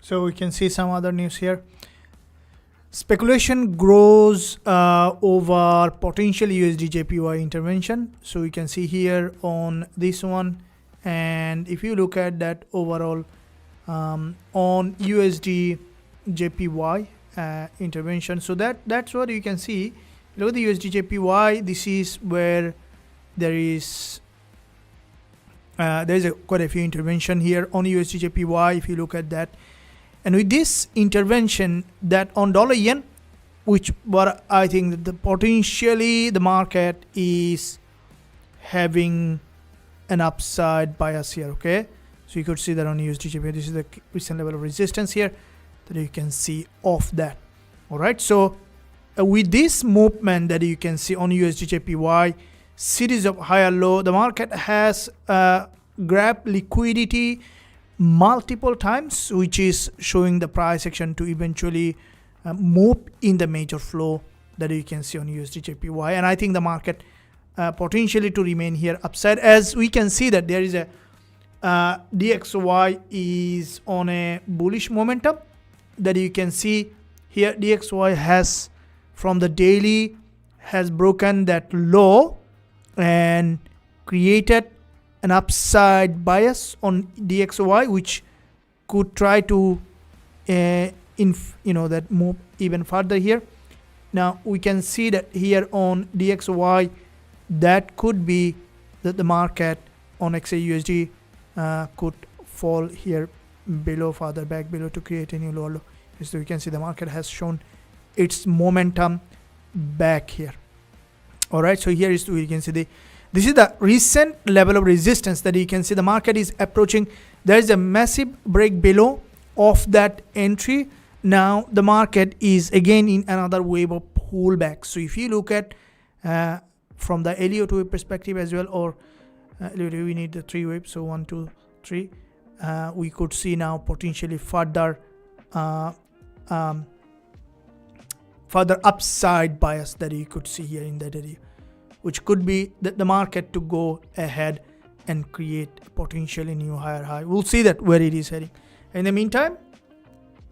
So we can see some other news here. Speculation grows over potential USD JPY intervention. So you can see here on this one, and if you look at that overall on USD JPY intervention, so that's what you can see. Look at the USD JPY. This is where there is quite a few intervention here on USD JPY. If you look at that. And with this intervention that on dollar yen, which what I think that the potentially the market is having an upside bias here. Okay, so you could see that on USD JPY, this is the recent level of resistance here that you can see of that. All right, so with this movement that you can see on USD JPY, series of higher low, the market has grabbed liquidity multiple times, which is showing the price action to eventually move in the major flow that you can see on USD JPY. And I think the market potentially to remain here upside, as we can see that there is a DXY is on a bullish momentum that you can see here. DXY has from the daily has broken that low and created an upside bias on DXY, which could try to that move even further here. Now we can see that here on DXY, that could be that the market on XAUUSD could fall here below, further back below to create a new lower low. So you can see the market has shown its momentum back here. All right, so here is you can see this is the recent level of resistance that you can see the market is approaching. There is a massive break below of that entry. Now the market is again in another wave of pullback. So if you look at from the LEO 2 wave perspective as well, or we need the 3 waves, so 1 2 3, we could see now potentially further upside bias that you could see here in that area, which could be that the market to go ahead and create a potentially new higher high. We'll see that where it is heading. In the meantime,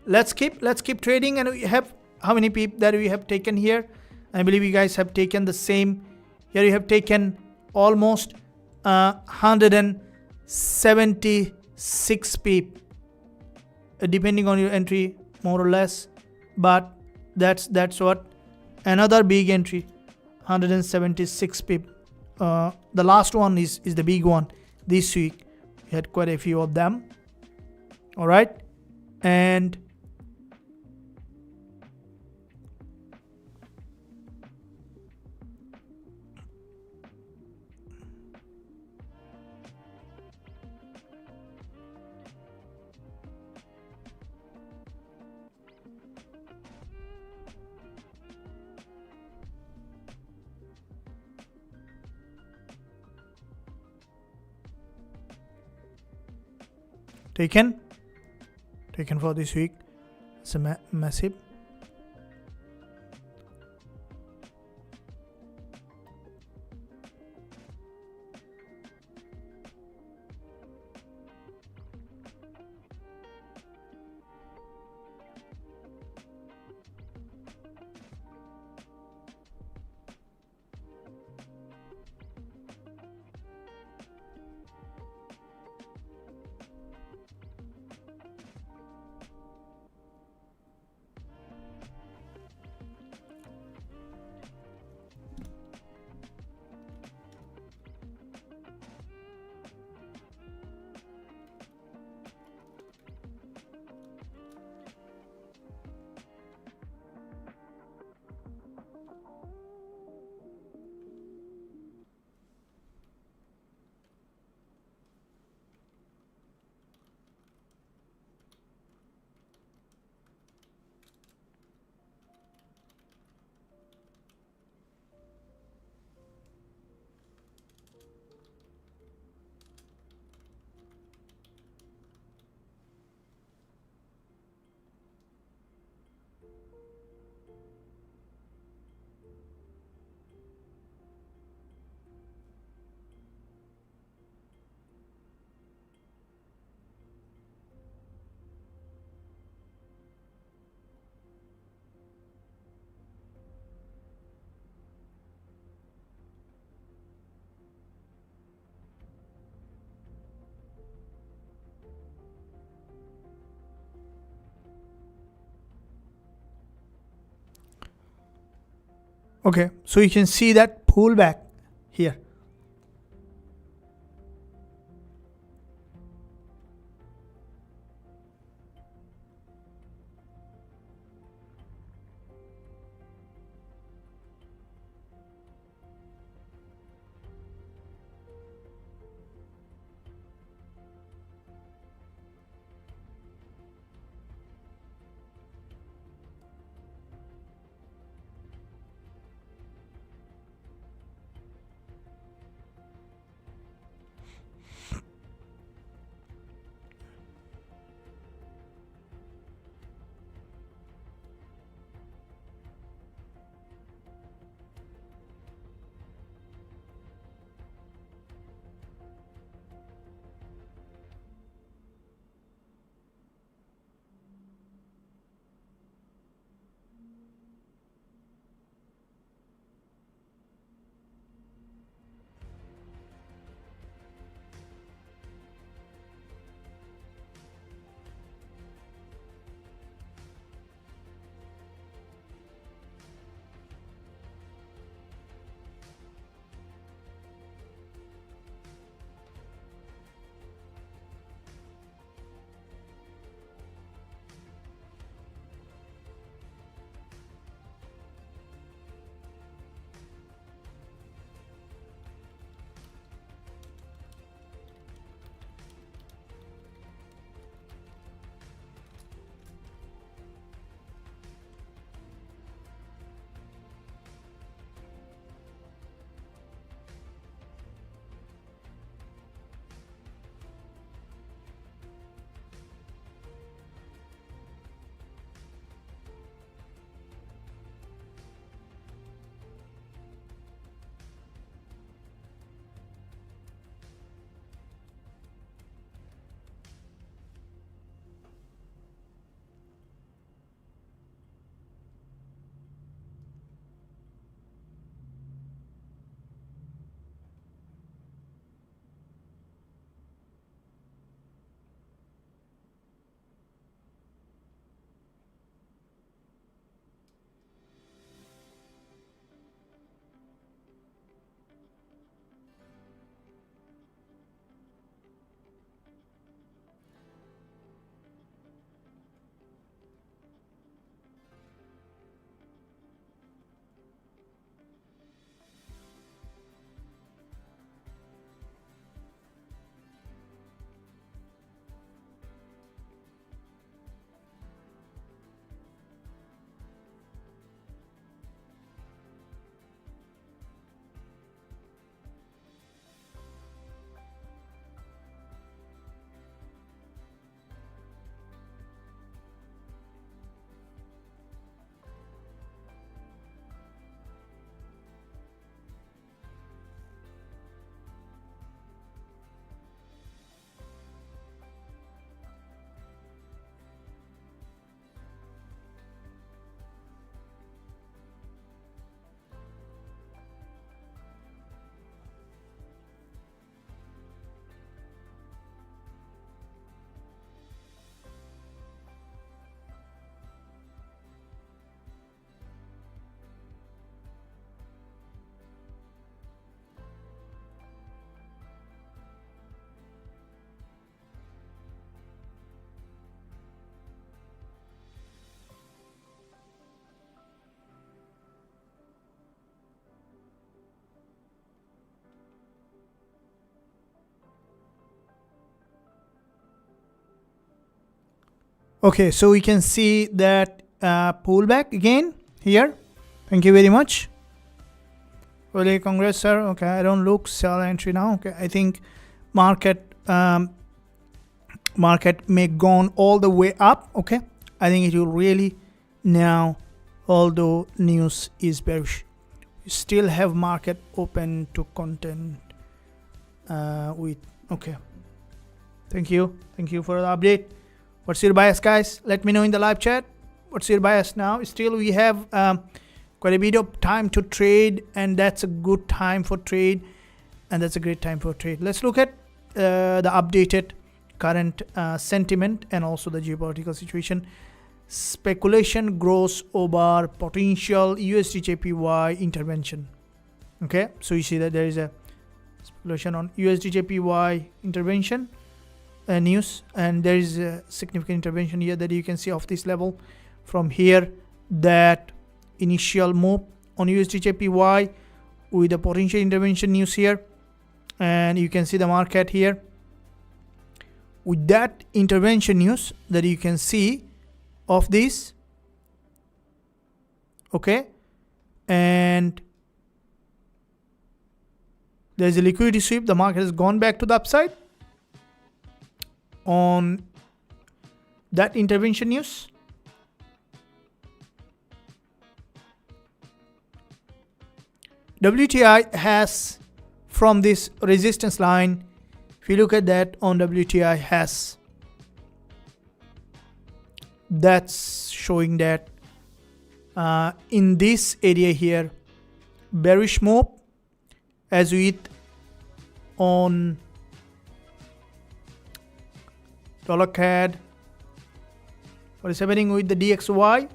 let's keep trading. And we have how many people that we have taken here? I believe you guys have taken the same. Here you have taken almost 176 pip, depending on your entry, more or less. But that's what another big entry. 176 pip. The last one is the big one this week. We had quite a few of them. All right, and taken for this week. It's a massive. Okay, so you can see that pullback here. Okay, so we can see that pullback again here. Thank you very much. Really, congrats, sir. Okay, I don't look sell entry now. Okay, I think market market may gone all the way up. Okay, I think it will really now, although news is bearish, we still have market open to content with. Okay, thank you for the update. What's your bias, guys? Let me know in the live chat. What's your bias now? Still, we have quite a bit of time to trade, and that's a good time for trade, and that's a great time for trade. Let's look at the updated current sentiment and also the geopolitical situation. speculation grows over potential USD JPY intervention. Okay, so you see that there is a speculation on USD JPY intervention news, and there is a significant intervention here that you can see of this level from here, that initial move on USD JPY with a potential intervention news here, and you can see the market here with that intervention news that you can see of this. Okay, and there's a liquidity sweep. The market has gone back to the upside on that intervention news. WTI has, from this resistance line, if you look at that on WTI, has, that's showing that in this area here, bearish move, as with on dollar CAD. What is happening with the DXY?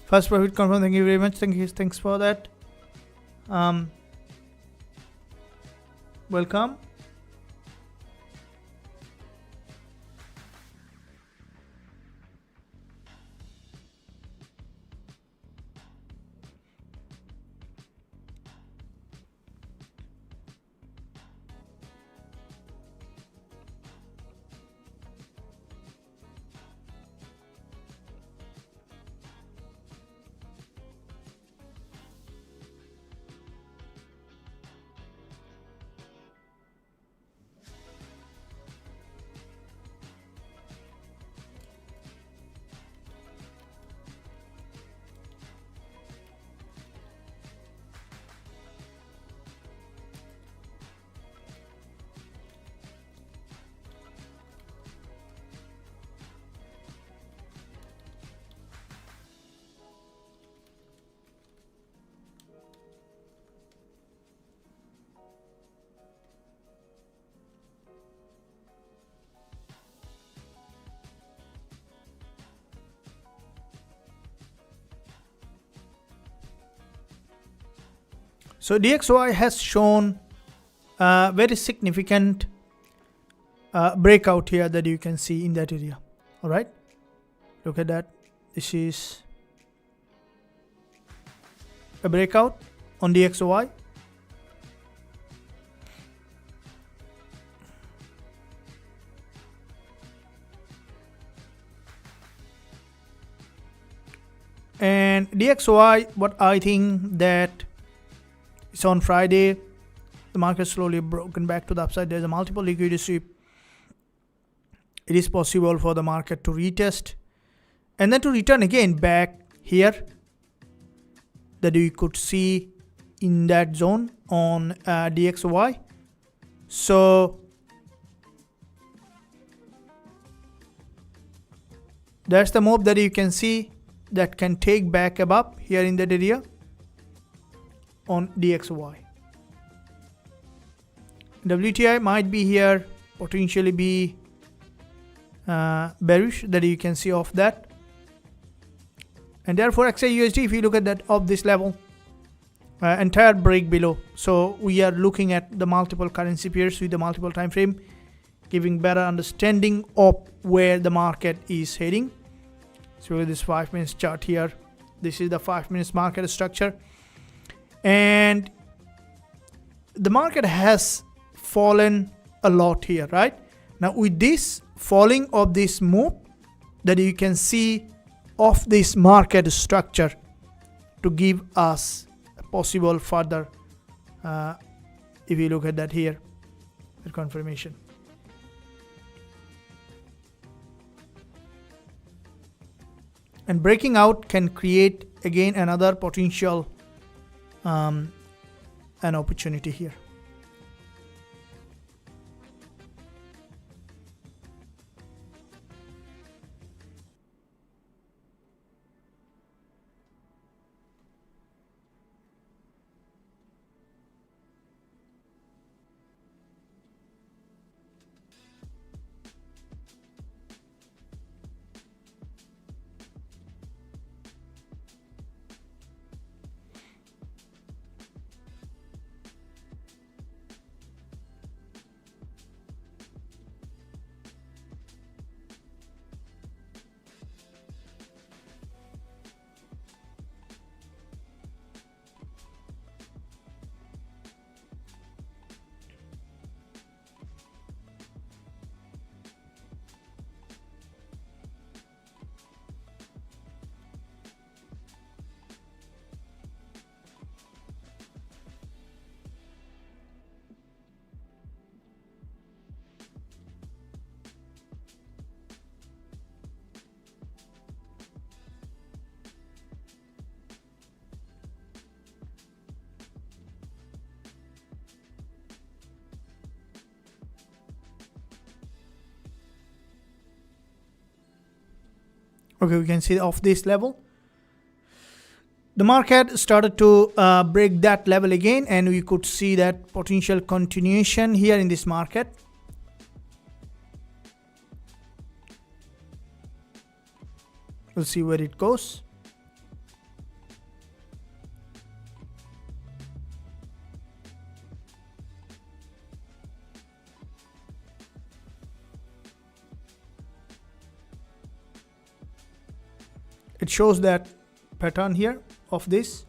First profit confirmed. Thank you very much. Thanks for that. Welcome. So DXY has shown a very significant breakout here that you can see in that area. All right, look at that. This is a breakout on DXY. And DXY, what I think that it's on Friday, the market slowly broken back to the upside. There's a multiple liquidity sweep. It is possible for the market to retest and then to return again back here, that you could see in that zone on DXY. So that's the move that you can see that can take back above here in that area on DXY. WTI might be here, potentially be bearish, that you can see of that. And therefore XAUUSD, if you look at that of this level, entire break below. So we are looking at the multiple currency pairs with the multiple time frame, giving better understanding of where the market is heading. So with this 5 minutes chart here, this is the 5 minutes market structure. And the market has fallen a lot here, right? Now with this falling of this move that you can see of this market structure to give us a possible further, if you look at that here, the confirmation. And breaking out can create again another potential an opportunity here. Okay, we can see off this level the market started to break that level again, and we could see that potential continuation here in this market. We'll see where it goes. It shows that pattern here of this.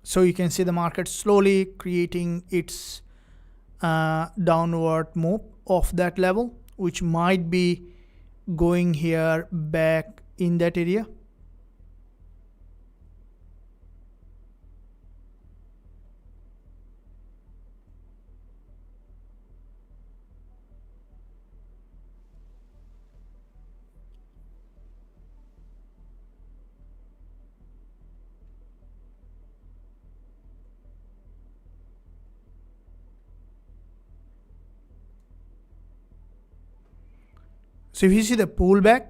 So you can see the market slowly creating its downward move of that level, which might be going here back in that area. So if you see the pullback,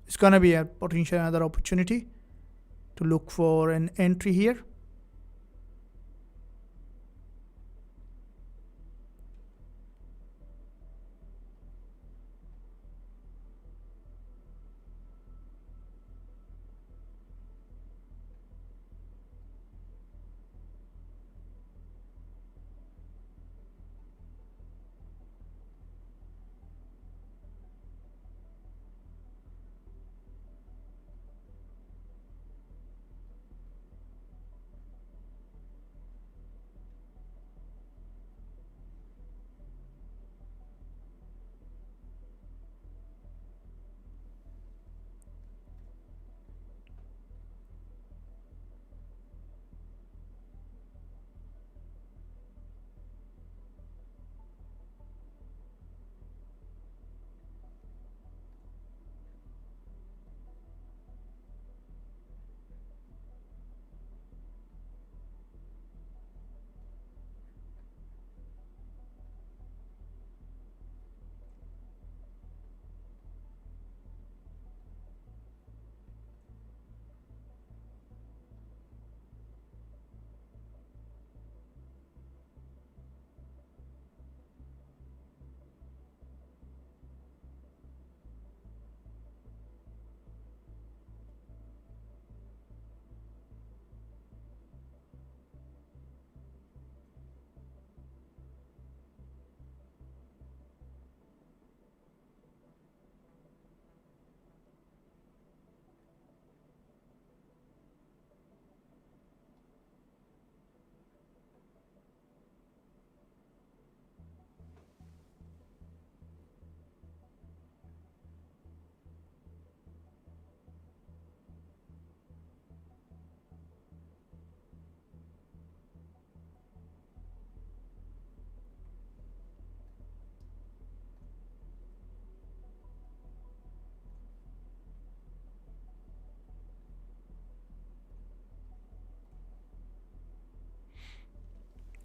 it's going to be a potential another opportunity to look for an entry here.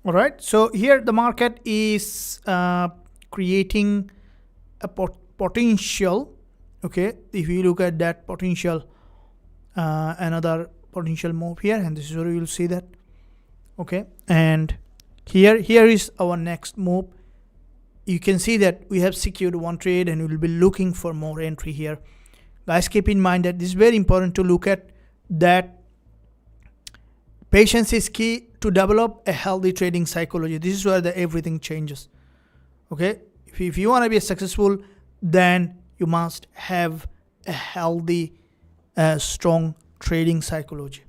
All right, so here the market is creating a potential. Okay, if you look at that potential, another potential move here, and this is where you will see that. Okay, and here is our next move. You can see that we have secured one trade and we will be looking for more entry here. Guys, keep in mind that this is very important to look at that. Patience is key to develop a healthy trading psychology. This is where everything changes. Okay, If you want to be successful, then you must have a healthy, strong trading psychology.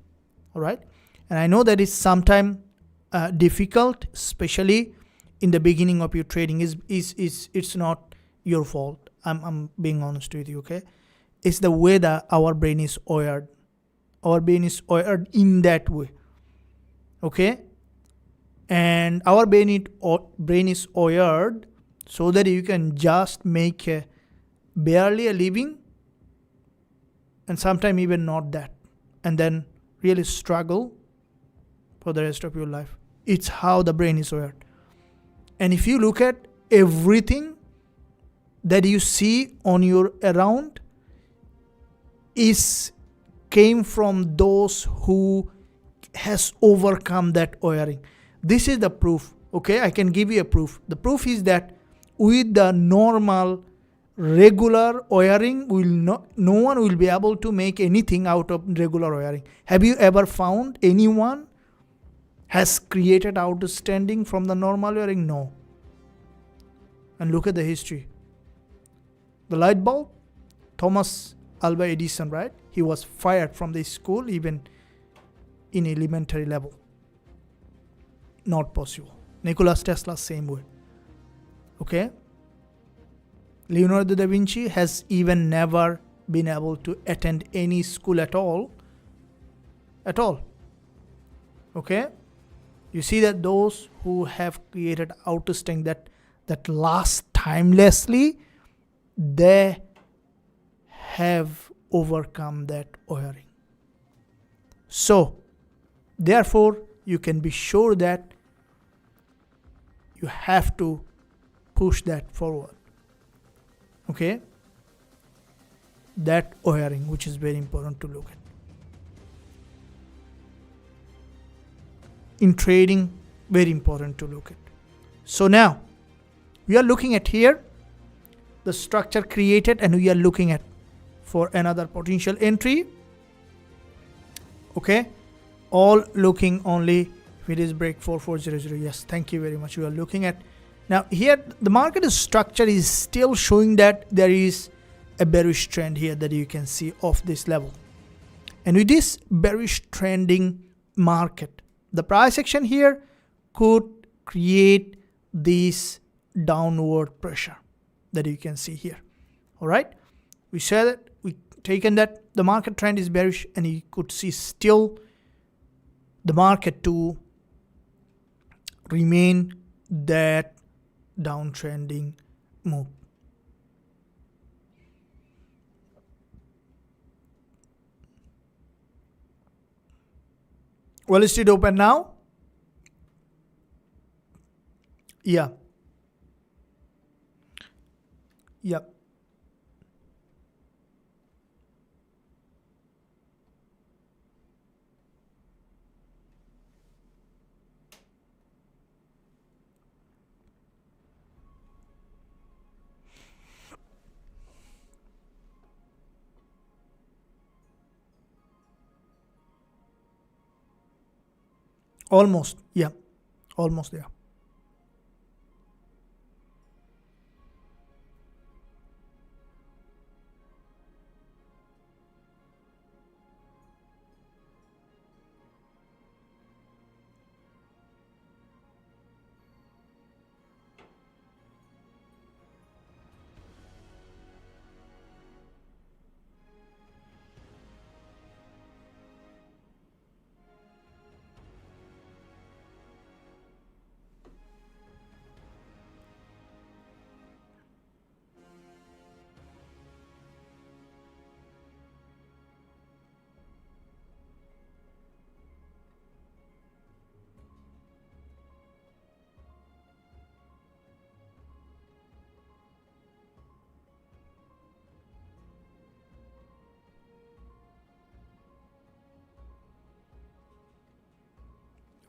All right. And I know that is sometimes difficult, especially in the beginning of your trading. It's not your fault. I'm being honest with you. Okay. It's the way that our brain is wired. Our brain is wired in that way. Okay. And our brain is wired so that you can just make barely a living, and sometimes even not that, and then really struggle for the rest of your life. It's how the brain is wired. And if you look at everything that you see on your around came from those who has overcome that wiring. This is the proof. Okay, I can give you a proof. The proof is that with the normal regular wiring, no one will be able to make anything out of regular wiring. Have you ever found anyone has created outstanding from the normal wiring? No. And look at the history. The light bulb, Thomas Alva Edison, right? He was fired from the school even in elementary level. Not possible. Nikola Tesla, same way. Okay. Leonardo da Vinci has even never been able to attend any school at all. Okay. You see that those who have created outstanding that last timelessly, they have overcome that wiring. So, therefore, you can be sure that you have to push that forward. Okay? That wiring, which is very important to look at. In trading, very important to look at. So now, we are looking at here the structure created, and we are looking at for another potential entry. Okay? All looking only if it is break 4400. Yes, thank you very much. We are looking at now here the market structure is still showing that there is a bearish trend here that you can see off this level. And with this bearish trending market, the price action here could create this downward pressure that you can see here. All right. We said that we taken that the market trend is bearish, and you could see still the market to remain that downtrending move. Wall Street open now? Yeah. Yep. Almost. Yeah. Almost there.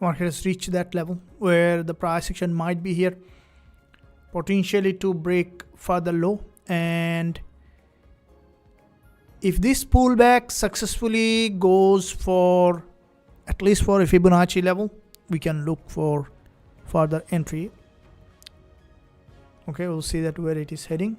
Market has reached that level where the price action might be here potentially to break further low, and if this pullback successfully goes for at least for a Fibonacci level, we can look for further entry. Okay, we'll see that where it is heading.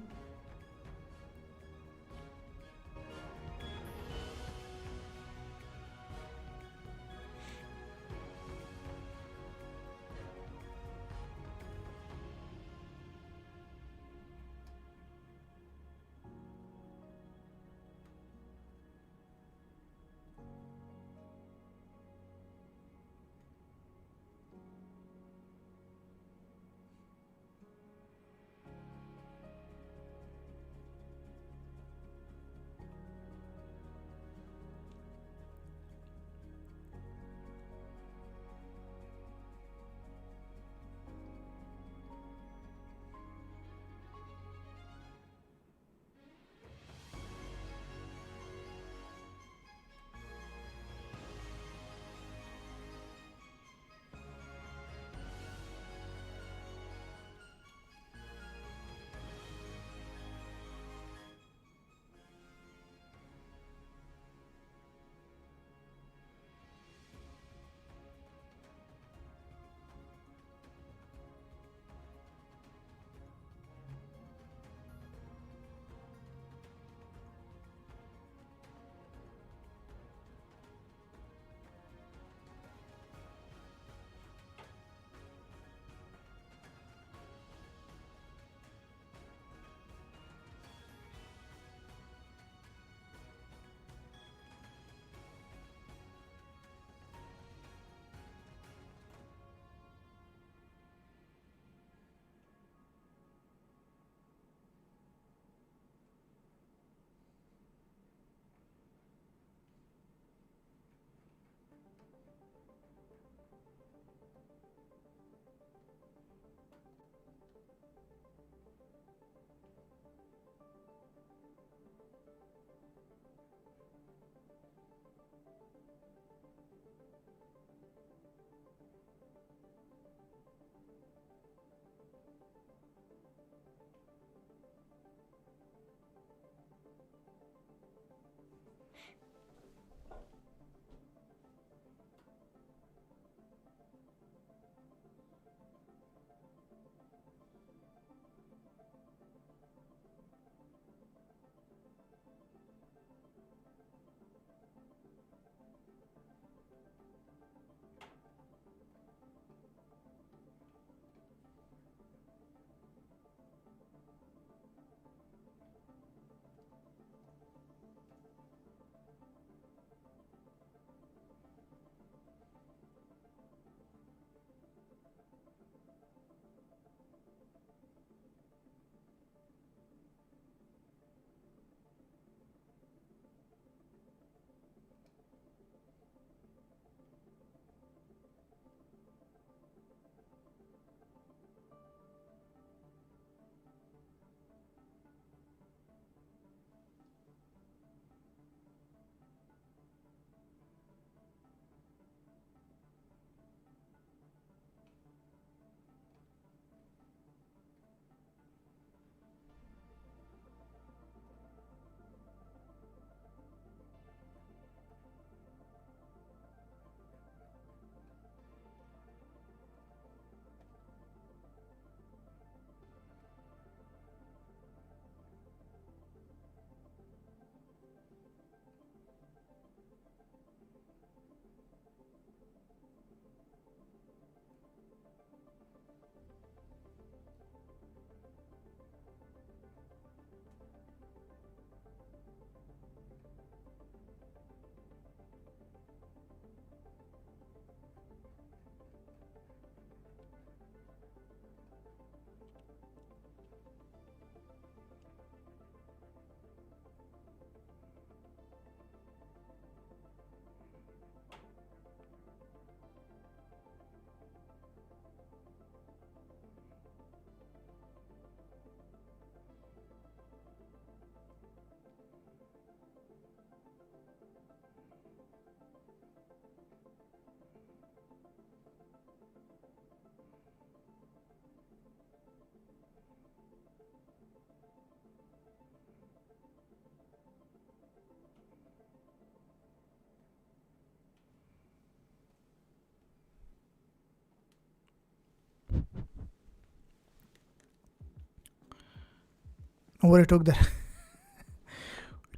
What it took that?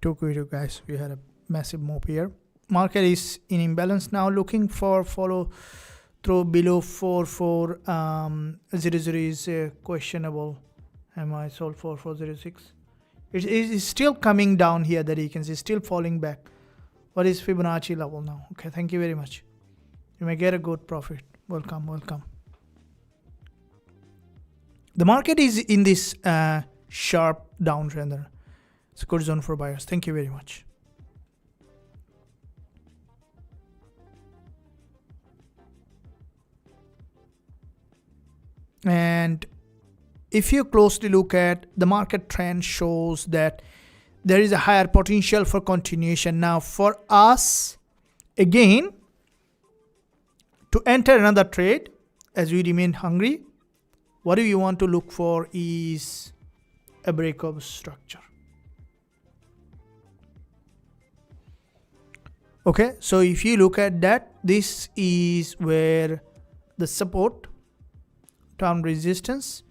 we took, guys. We had a massive move here. Market is in imbalance now, looking for follow through below 4400 is questionable. Am I sold 4406? It is still coming down here, that you can see, still falling back. What is Fibonacci level now? Okay, thank you very much. You may get a good profit. Welcome, welcome. The market is in this sharp downtrend. It's a good zone for buyers. Thank you very much. And if you closely look at the market trend, shows that there is a higher potential for continuation. Now for us, again, to enter another trade, as we remain hungry, what do you want to look for is a break of structure. Okay, so if you look at that, this is where the support, term resistance,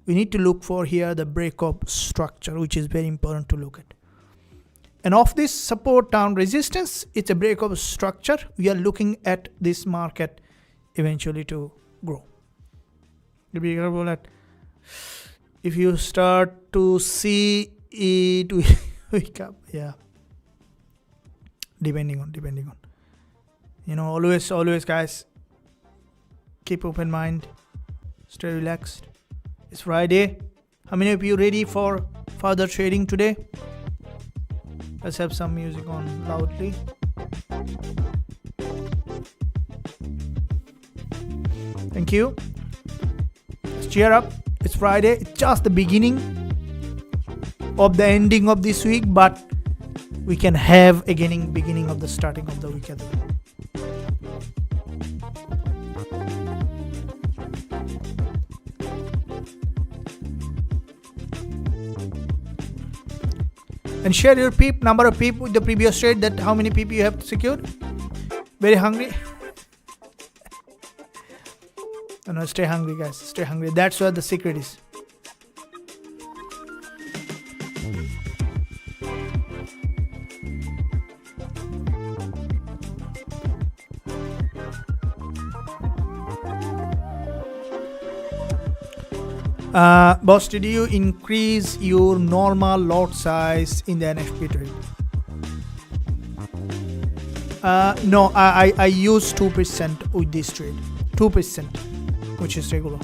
we need to look for here the break of structure, which is very important to look at. And of this support term resistance, it's a break of structure. We are looking at this market eventually to grow. Be careful that if you start to see it wake up, yeah. Depending on, you know, always guys, keep open mind, stay relaxed. It's Friday. How many of you ready for further trading today? Let's have some music on loudly. Thank you. Let's cheer up. It's Friday. It's just the beginning of the ending of this week, but we can have a beginning of the starting of the week as well. And share your number of peep with the previous trade, that how many peep you have secured. Very hungry. No, stay hungry guys, stay hungry. That's where the secret is. Boss, did you increase your normal lot size in the NFP trade? No, I use 2% with this trade. 2%, which is regular.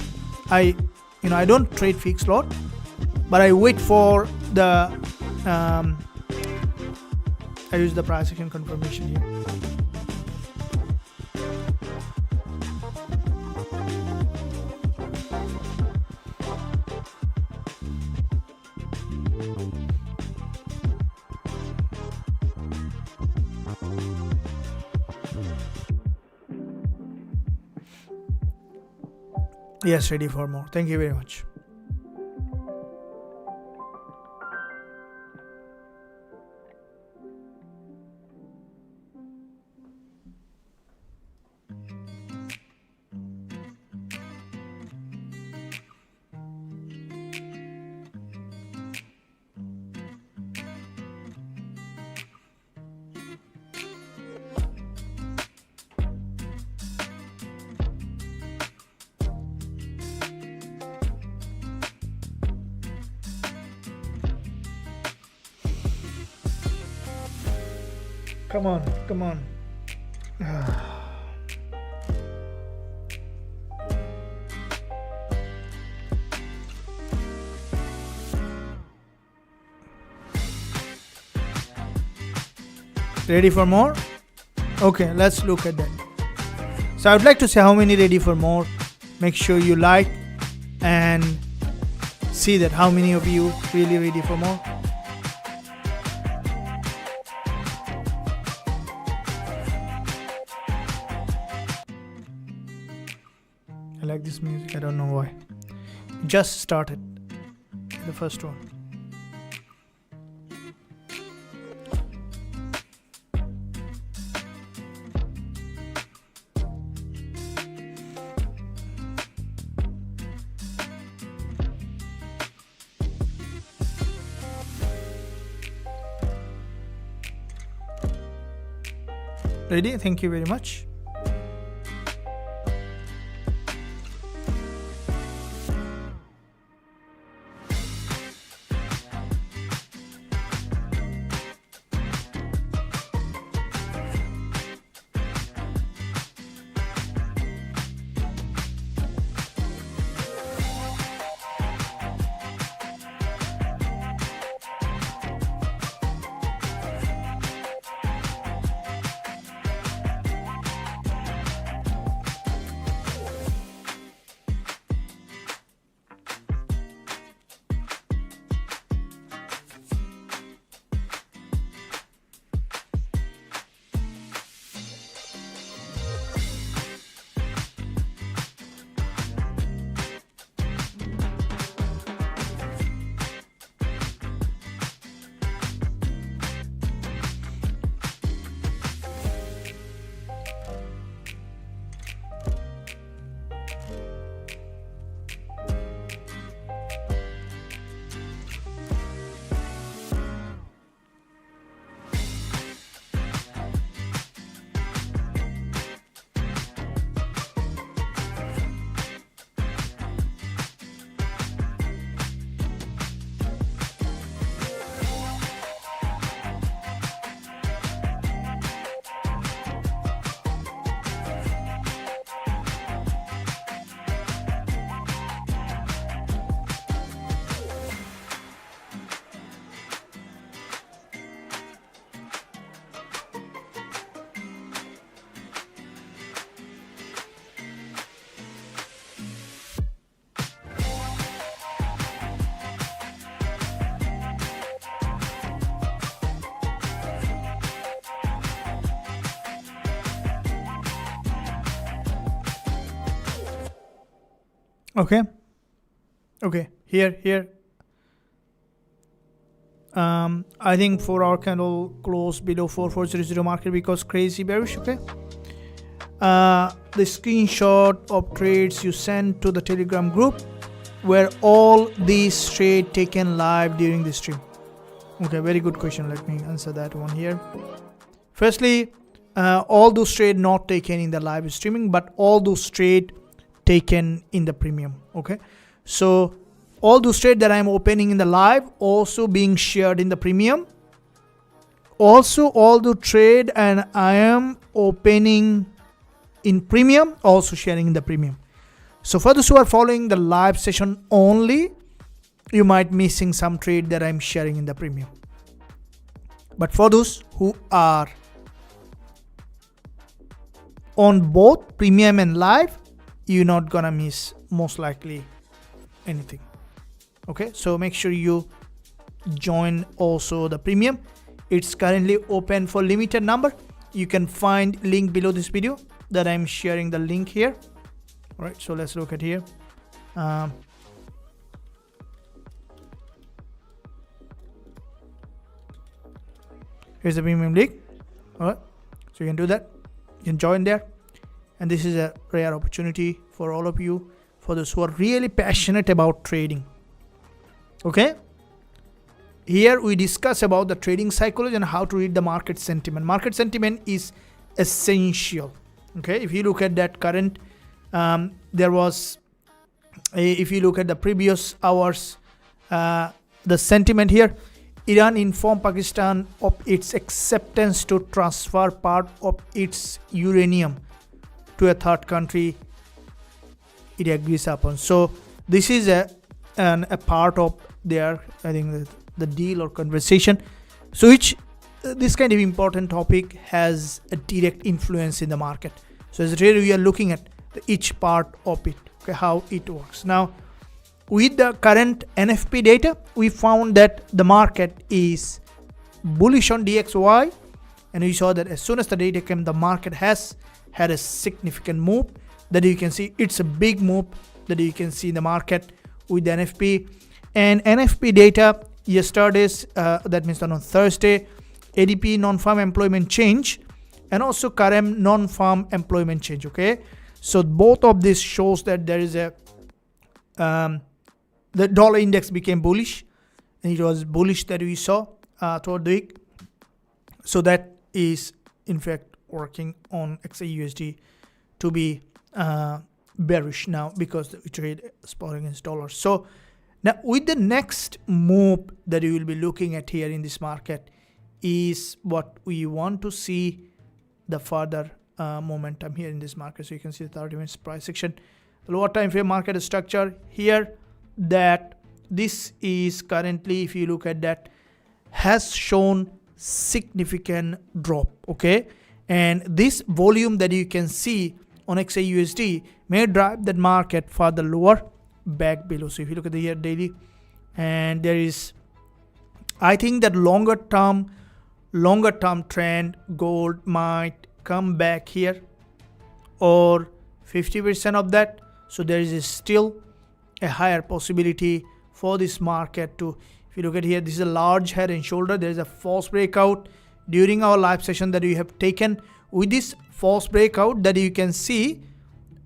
I don't trade fixed lot, but I wait for the I use the price action confirmation here. Yes, ready for more. Thank you very much. Come on, come on. Ready for more? Okay, let's look at that. So I would like to say how many ready for more. Make sure you like and see that how many of you really ready for more. I like this music, I don't know why. Just started the first one. Ready? Thank you very much. Okay. Here. I think 4-hour candle close below 4400 market because crazy bearish. Okay. The screenshot of trades you sent to the Telegram group were all these trades taken live during the stream. Okay, very good question. Let me answer that one here. Firstly, all those trades not taken in the live streaming, but all those trades taken in the premium. Okay, so all those trades that I'm opening in the live also being shared in the premium. Also, all the trade and I am opening in premium also sharing in the premium. So for those who are following the live session only, you might missing some trade that I'm sharing in the premium. But for those who are on both premium and live, you're not gonna miss most likely anything. Okay, so make sure you join also the premium. It's currently open for limited number. You can find link below this video that I'm sharing the link here. All right, so let's look at here. Here's the premium link. All right, so you can do that. You can join there. And this is a rare opportunity for all of you, for those who are really passionate about trading. Okay. Here we discuss about the trading psychology and how to read the market sentiment. Market sentiment is essential. Okay. If you look at that current, if you look at the previous hours, the sentiment here, Iran informed Pakistan of its acceptance to transfer part of its uranium to a third country it agrees upon. So this is a part of their, I think, the deal or conversation. So this kind of important topic has a direct influence in the market. So as a trader, we are looking at each part of it, okay, how it works. Now, with the current NFP data, we found that the market is bullish on DXY, and we saw that as soon as the data came, the market has had a significant move. That you can see, it's a big move that you can see in the market with the NFP. And NFP data yesterday's, that means on Thursday, ADP non-farm employment change and also current non-farm employment change. Okay, so both of this shows that there is a the dollar index became bullish, and it was bullish that we saw throughout the week. So that is in fact working on XAUUSD to be bearish now because we trade spot against dollars. So now with the next move that you will be looking at here in this market is what we want to see the further momentum here in this market. So you can see the 30 minutes price action, the lower time frame market structure here, that this is currently, if you look at that, has shown significant drop. Okay, and this volume that you can see on XAUUSD may drive that market further lower back below. So if you look at the year daily, and there is, I think that longer term trend, gold might come back here or 50% of that. So there is still a higher possibility for this market to, if you look at here, this is a large head and shoulder. There is a false breakout during our live session that we have taken. With this false breakout that you can see,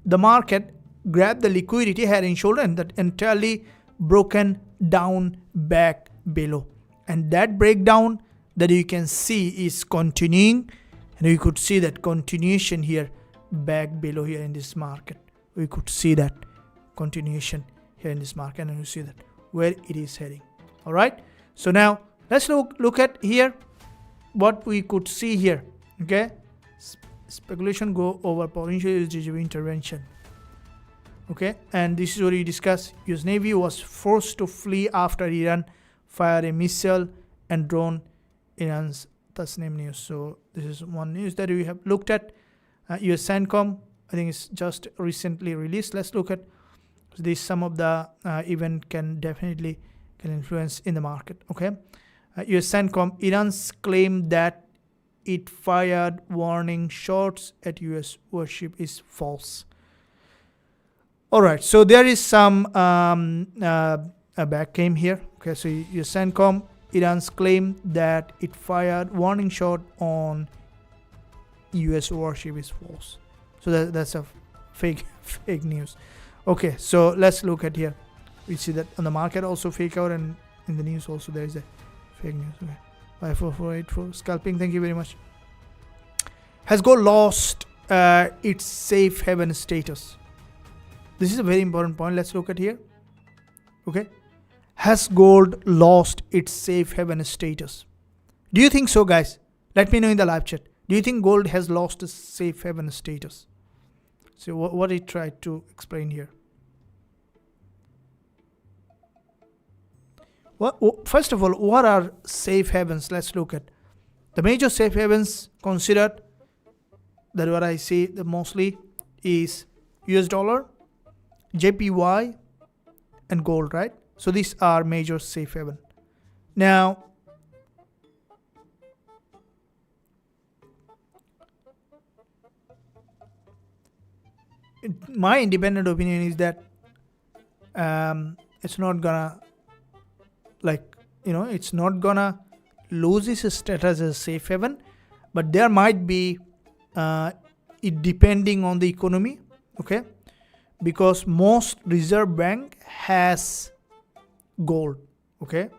the market grabbed the liquidity head and shoulder and that entirely broken down back below. And that breakdown that you can see is continuing, and you could see that continuation here back below here in this market. We could see that continuation here in this market, and you see that where it is heading. All right, so now let's look at here what we could see here. Okay, speculation go over potential USD intervention. Okay, and this is what we discussed. US Navy was forced to flee after Iran fired a missile and drone Iran's Tasnim news. So this is one news that we have looked at. US CENTCOM, I think it's just recently released. Let's look at this. Some of the event can definitely influence in the market. Okay, US CENTCOM, Iran's claim that it fired warning shots at US warship is false. All right, so there is some a back came here. Okay, so US CENTCOM, Iran's claim that it fired warning shot on US warship is false. So that's a fake news. Okay, so let's look at here. We see that on the market also fake out, and in the news also there is a fake news. Okay, 54484 scalping. Thank you very much. Has gold lost its safe haven status? This is a very important point. Let's look at here. Okay, has gold lost its safe haven status? Do you think so, guys? Let me know in the live chat. Do you think gold has lost its safe haven status? So what he tried to explain here. First of all, what are safe havens? Let's look at the major safe havens considered. That what I see the mostly is US dollar, JPY, and gold, right? So these are major safe haven. Now, my independent opinion is that it's not gonna, it's not gonna lose its status as a safe haven, but there might be it depending on the economy. Okay, because most reserve bank has gold. Okay,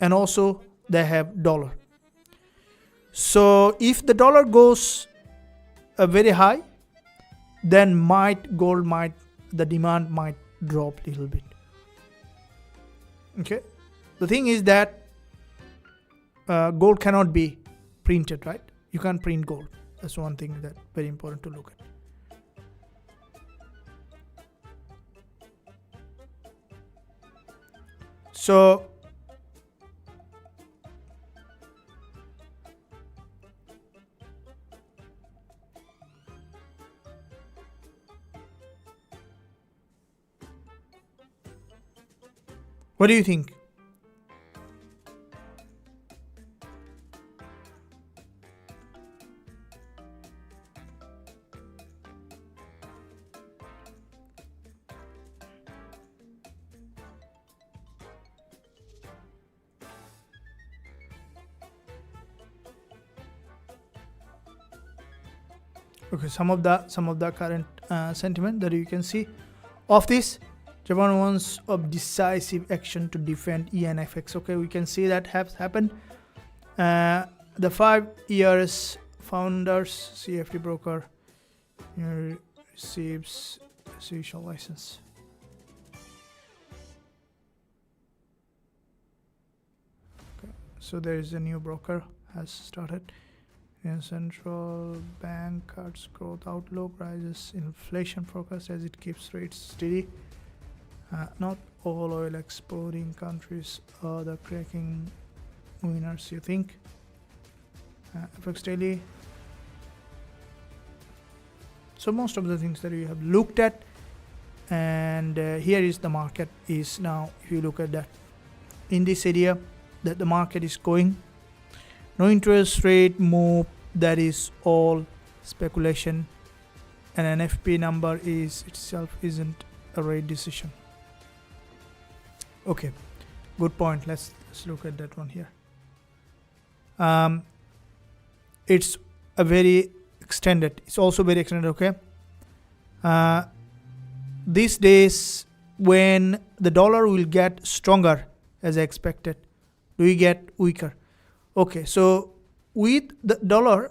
and also they have dollar. So if the dollar goes very high, then the demand might drop a little bit. Okay, the thing is that gold cannot be printed, right? You can't print gold. That's one thing that very important to look at. So what do you think? Okay, some of the current sentiment that you can see of this. Japan wants of decisive action to defend ENFX. Okay, we can see that has happened. The 5 years founders CFD broker receives institutional license. Okay, so there is a new broker has started. And central bank cuts growth outlook, rises inflation forecast as it keeps rates steady. Not all oil exporting countries are the cracking winners, you think? FX daily. So most of the things that we have looked at, and here is the market is now. If you look at that, in this area that the market is going, no interest rate move, that is all speculation, and NFP number is itself isn't a rate decision. Okay, good point. Let's look at that one here. It's a very extended. It's also very extended. Okay. These days, when the dollar will get stronger as I expected, do we get weaker? Okay, so with the dollar,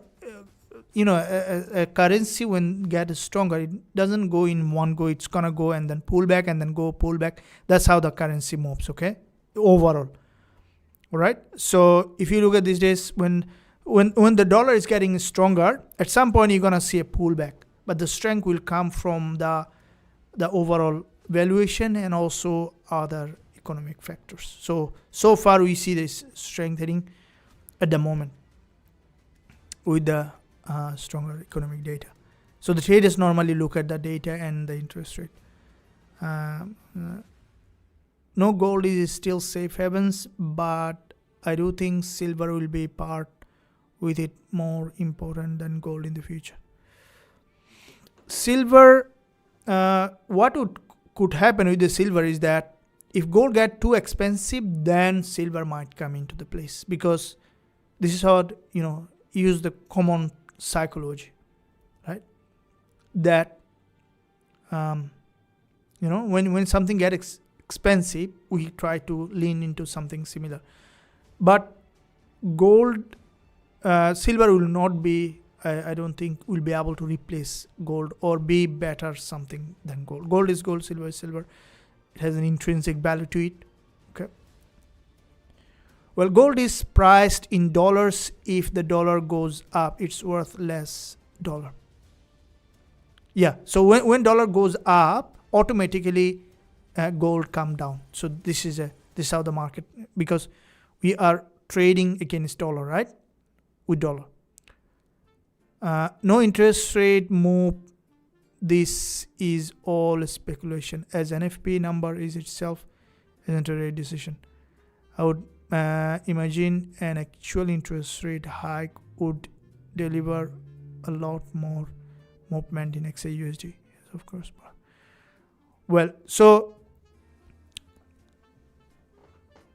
a currency when gets stronger, it doesn't go in one go. It's gonna go and then pull back and then go pull back. That's how the currency moves. Okay, overall. All right. So if you look at these days, when the dollar is getting stronger, at some point you're gonna see a pullback, but the strength will come from the overall valuation and also other economic factors. So far we see this strengthening at the moment with the stronger economic data. So the traders normally look at the data and the interest rate. No, gold is still safe havens, but I do think silver will be part with it more important than gold in the future. Silver, what could happen with the silver is that if gold get too expensive, then silver might come into the place, because this is how, use the common psychology, right? That, when something gets expensive, we try to lean into something similar. But gold, silver will not be, I don't think will be able to replace gold or be better something than gold. Gold is gold, silver is silver. It has an intrinsic value to it. Okay. Well, gold is priced in dollars. If the dollar goes up, it's worth less dollar. Yeah. So when dollar goes up, automatically gold come down. So this is how the market, because we are trading against dollar, right? With dollar. No interest rate move. This is all speculation, as NFP number is itself isn't a rate decision. I would imagine an actual interest rate hike would deliver a lot more movement in XAUUSD. Yes, of course. Well, so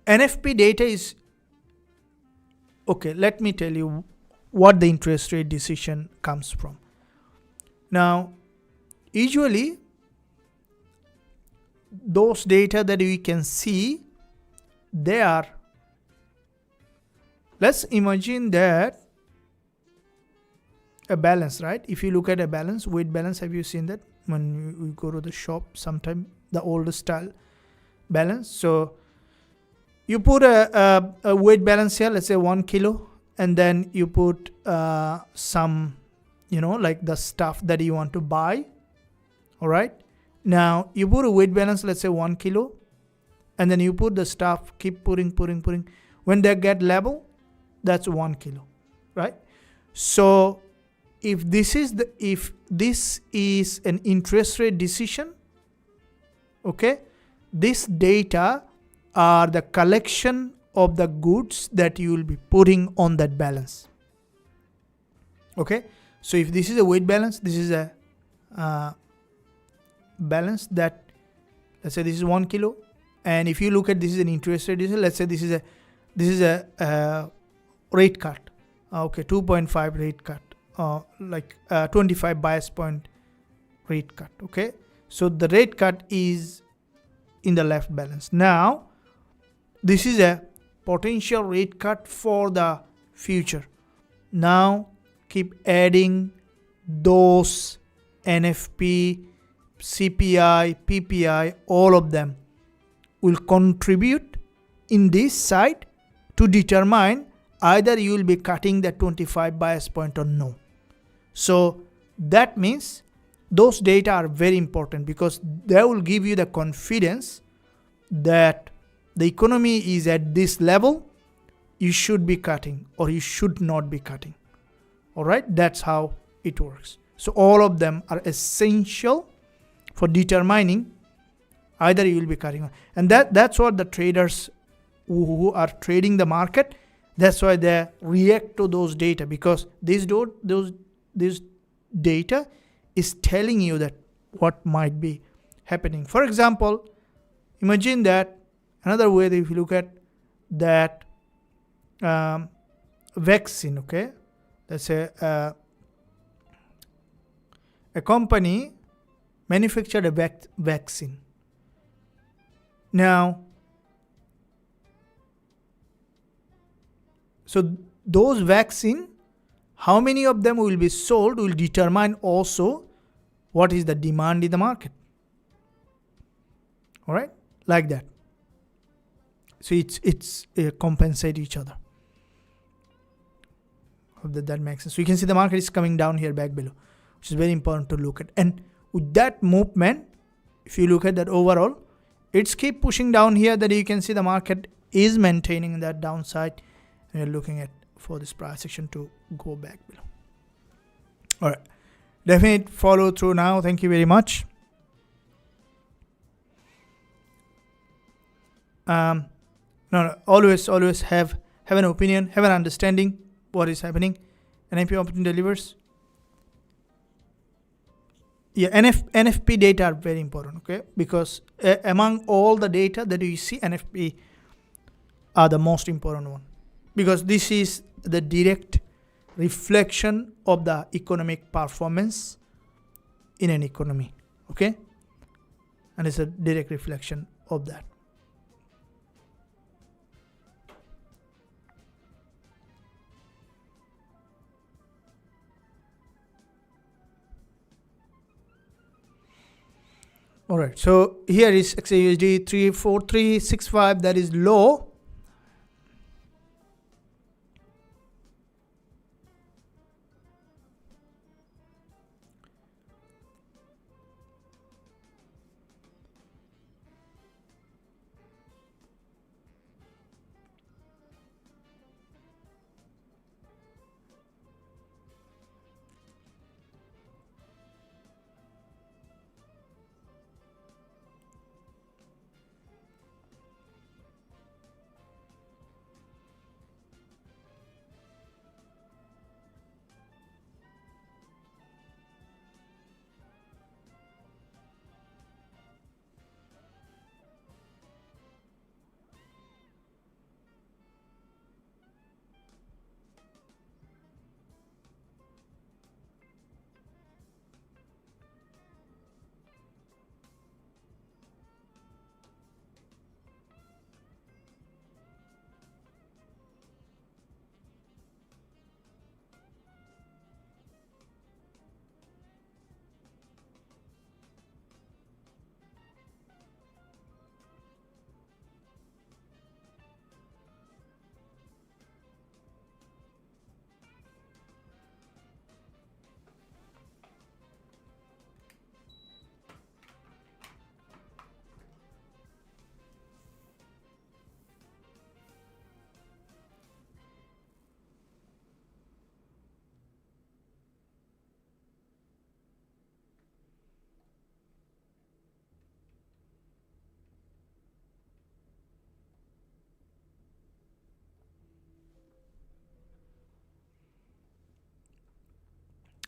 NFP data is okay. Let me tell you what the interest rate decision comes from. Now, usually those data that we can see, they are, let's imagine that a balance, right? If you look at a balance, weight balance, have you seen that when we go to the shop sometime, the older style balance? So you put a weight balance here, let's say 1 kilo, and then you put some, like the stuff that you want to buy. All right. Now you put a weight balance, let's say 1 kilo, and then you put the stuff, keep putting. When they get level, that's 1 kilo, right? So if this is an interest rate decision, okay, this data are the collection of the goods that you will be putting on that balance. Okay, so if this is a weight balance, this is a balance that, let's say this is 1 kilo, and if you look at this is an interest rate decision, let's say this is a rate cut. Okay, 2.5 rate cut, like 25 bias point rate cut. Okay, so the rate cut is in the left balance. Now this is a potential rate cut for the future. Now keep adding those NFP, CPI, PPI, all of them will contribute in this side to determine either you will be cutting the 25 bias point or no. So that means those data are very important because they will give you the confidence that the economy is at this level, you should be cutting or you should not be cutting. All right, that's how it works. So all of them are essential for determining either you will be cutting, and that's what the traders who are trading the market, that's why they react to those data, because this data is telling you that what might be happening. For example, imagine that another way that if you look at that vaccine, okay, let's say a company manufactured a vaccine. Now, so those vaccine, how many of them will be sold will determine also what is the demand in the market. All right, like that. So it's compensate each other. Hope that makes sense. So you can see the market is coming down here back below, which is very important to look at. And with that movement, if you look at that overall, it's keep pushing down here, that you can see the market is maintaining that downside, and you're looking at for this price action to go back below. All right, definite follow through now. Thank you very much. No, always have an opinion, have an understanding what is happening. NFP opportunity delivers. Yeah, NFP data are very important, okay? Because among all the data that you see, NFP are the most important one. Because this is the direct reflection of the economic performance in an economy, okay? And it's a direct reflection of that. All right, so here is XAUUSD 34365, that is low.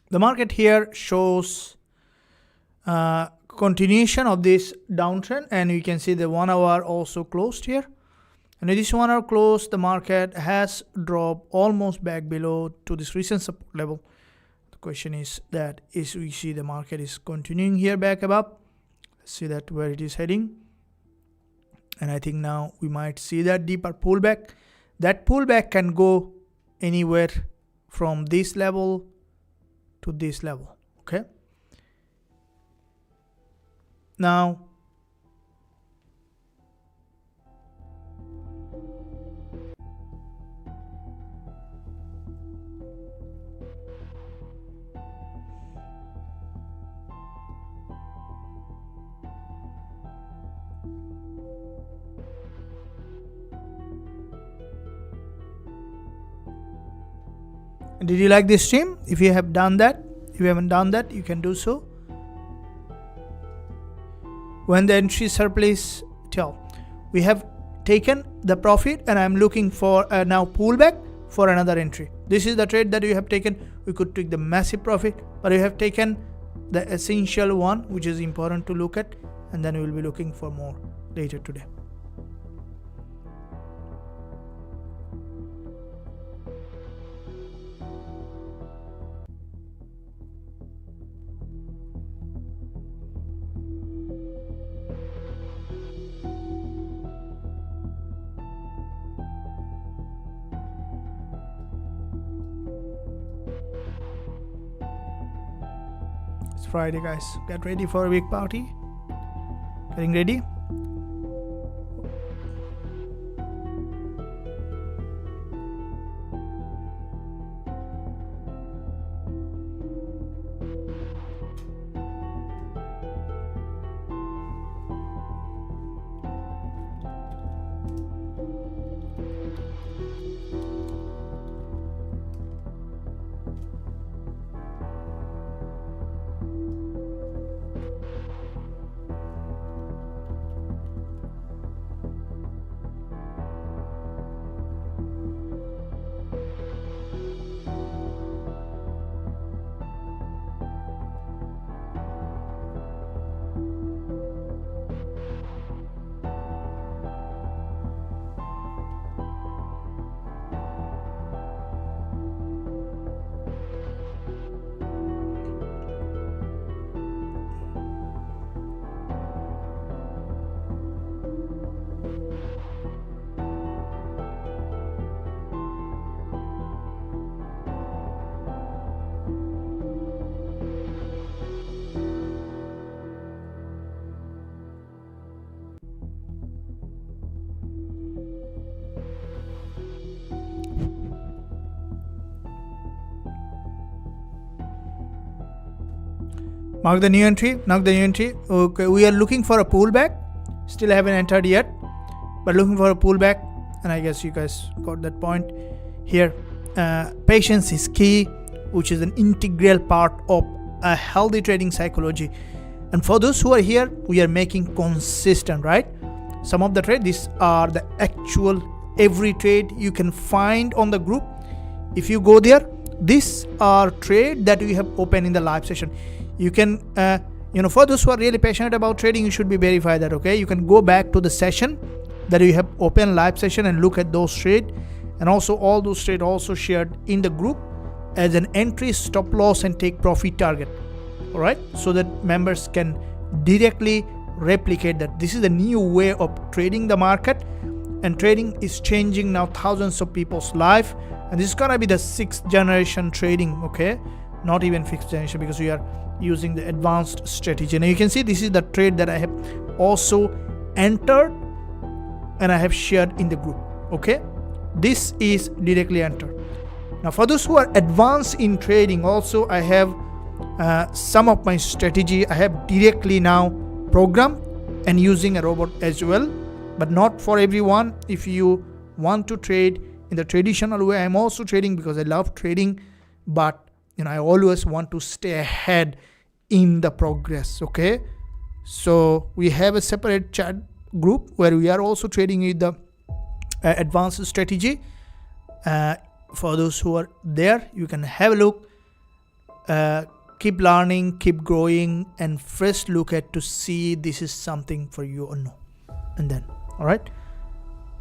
The market here shows continuation of this downtrend, and you can see the 1 hour also closed here. And in this 1 hour close, the market has dropped almost back below to this recent support level. The question is that we see the market is continuing here back above. Let's see that where it is heading. And I think now we might see that deeper pullback. That pullback can go anywhere from this level to this level. Okay, now did you like this stream? If you have done that, if you haven't done that, you can do so. When the entry surplus tell, we have taken the profit and I'm looking for now pullback for another entry. This is the trade that you have taken. We could take the massive profit, but you have taken the essential one, which is important to look at, and then we will be looking for more later today. Friday, guys, get ready for a big party. Getting ready. Mark the new entry. Mark the new entry. Okay, we are looking for a pullback. Still haven't entered yet, but looking for a pullback. And I guess you guys got that point here. Patience is key, which is an integral part of a healthy trading psychology. And for those who are here, we are making consistent, right? Some of the trades, these are the actual every trade you can find on the group. If you go there, these are trades that we have opened in the live session. You can, for those who are really passionate about trading, you should be verified that, okay? You can go back to the session that you have open live session and look at those trades. And also all those trades also shared in the group as an entry, stop loss and take profit target. All right. So that members can directly replicate that. This is a new way of trading the market, and trading is changing now thousands of people's life. And this is gonna be the 6th generation trading, okay? Not even 5th generation, because we are using the advanced strategy. Now you can see this is the trade that I have also entered and I have shared in the group, okay? This is directly entered. Now for those who are advanced in trading, also I have some of my strategy I have directly now programmed and using a robot as well, but not for everyone. If you want to trade in the traditional way, I'm also trading because I love trading, but I always want to stay ahead in the progress, okay? So we have a separate chat group where we are also trading with the advanced strategy. For those who are there, you can have a look, keep learning, keep growing, and first look at to see this is something for you or no. And then, all right,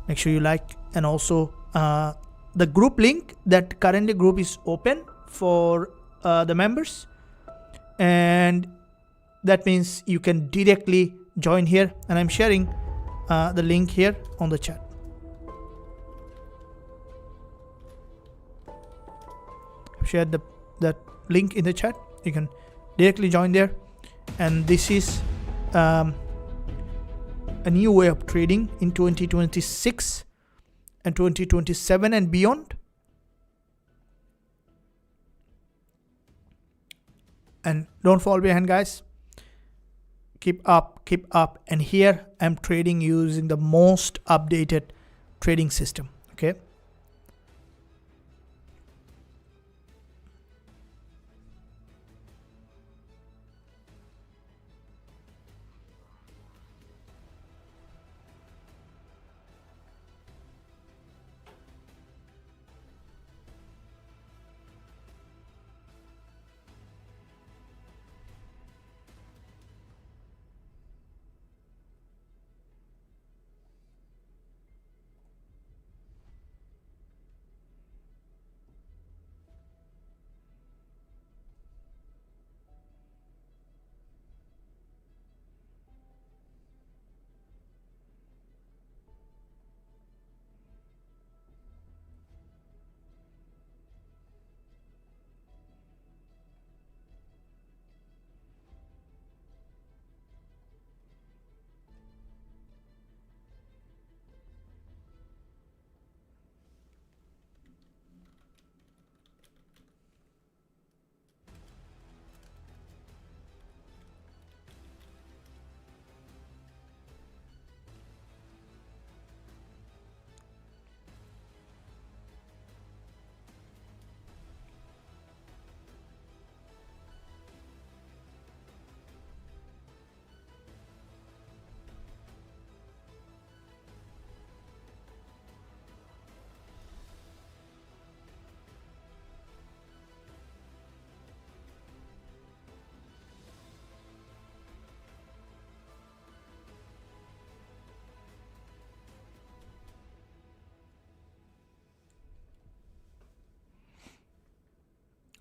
make sure you like. And also the group link, that currently group is open for the members, and that means you can directly join here, and I'm sharing the link here on the chat. I've shared the that link in the chat. You can directly join there. And this is a new way of trading in 2026 and 2027 and beyond. And don't fall behind, guys. Keep up. And here I'm trading using the most updated trading system. Okay.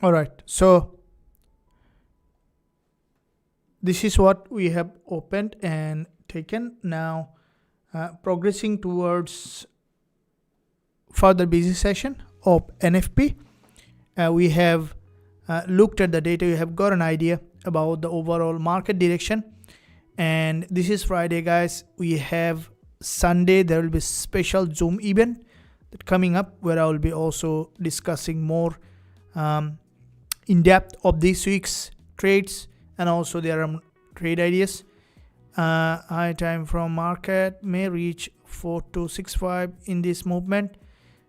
All right, so this is what we have opened and taken. Now progressing towards further busy session of NFP. We have looked at the data. You have got an idea about the overall market direction. And this is Friday, guys. We have Sunday. There will be special Zoom event that coming up where I will be also discussing more in depth of this week's trades, and also there are trade ideas. High time from market may reach 4265 in this movement.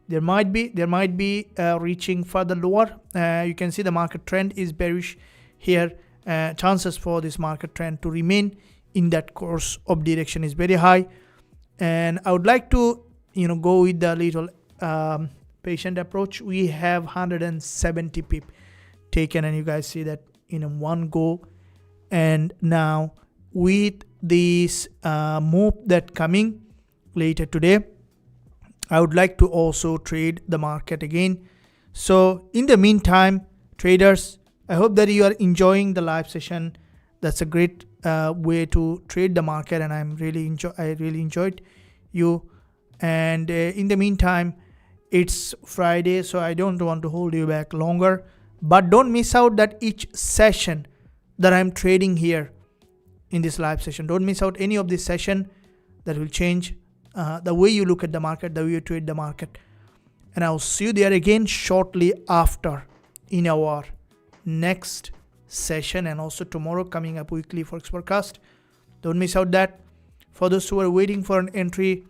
There might be reaching further lower. You can see the market trend is bearish here. Chances for this market trend to remain in that course of direction is very high. And I would like to go with the little patient approach. We have 170 pip taken, and you guys see that in one go. And now with this move that coming later today, I would like to also trade the market again. So in the meantime, traders, I hope that you are enjoying the live session. That's a great way to trade the market, and I really enjoyed you. And in the meantime, it's Friday, so I don't want to hold you back longer. But don't miss out that each session that I'm trading here in this live session. Don't miss out any of this session that will change the way you look at the market, the way you trade the market. And I'll see you there again shortly after in our next session, and also tomorrow coming up weekly Forex forecast. Don't miss out that. For those who are waiting for an entry,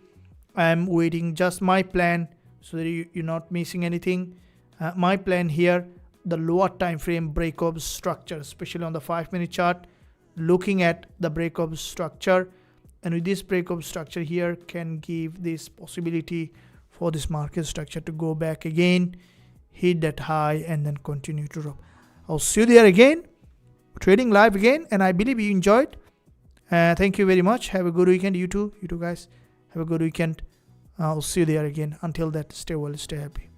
I'm waiting just my plan so that you're not missing anything. My plan here, the lower time frame breakup structure, especially on the 5-minute chart, looking at the breakup structure, and with this breakup structure here can give this possibility for this market structure to go back again, hit that high, and then continue to drop. I'll see you there again, trading live again, and I believe you enjoyed. Thank you very much. Have a good weekend. You too guys, have a good weekend. I'll see you there again. Until that, stay well, stay happy.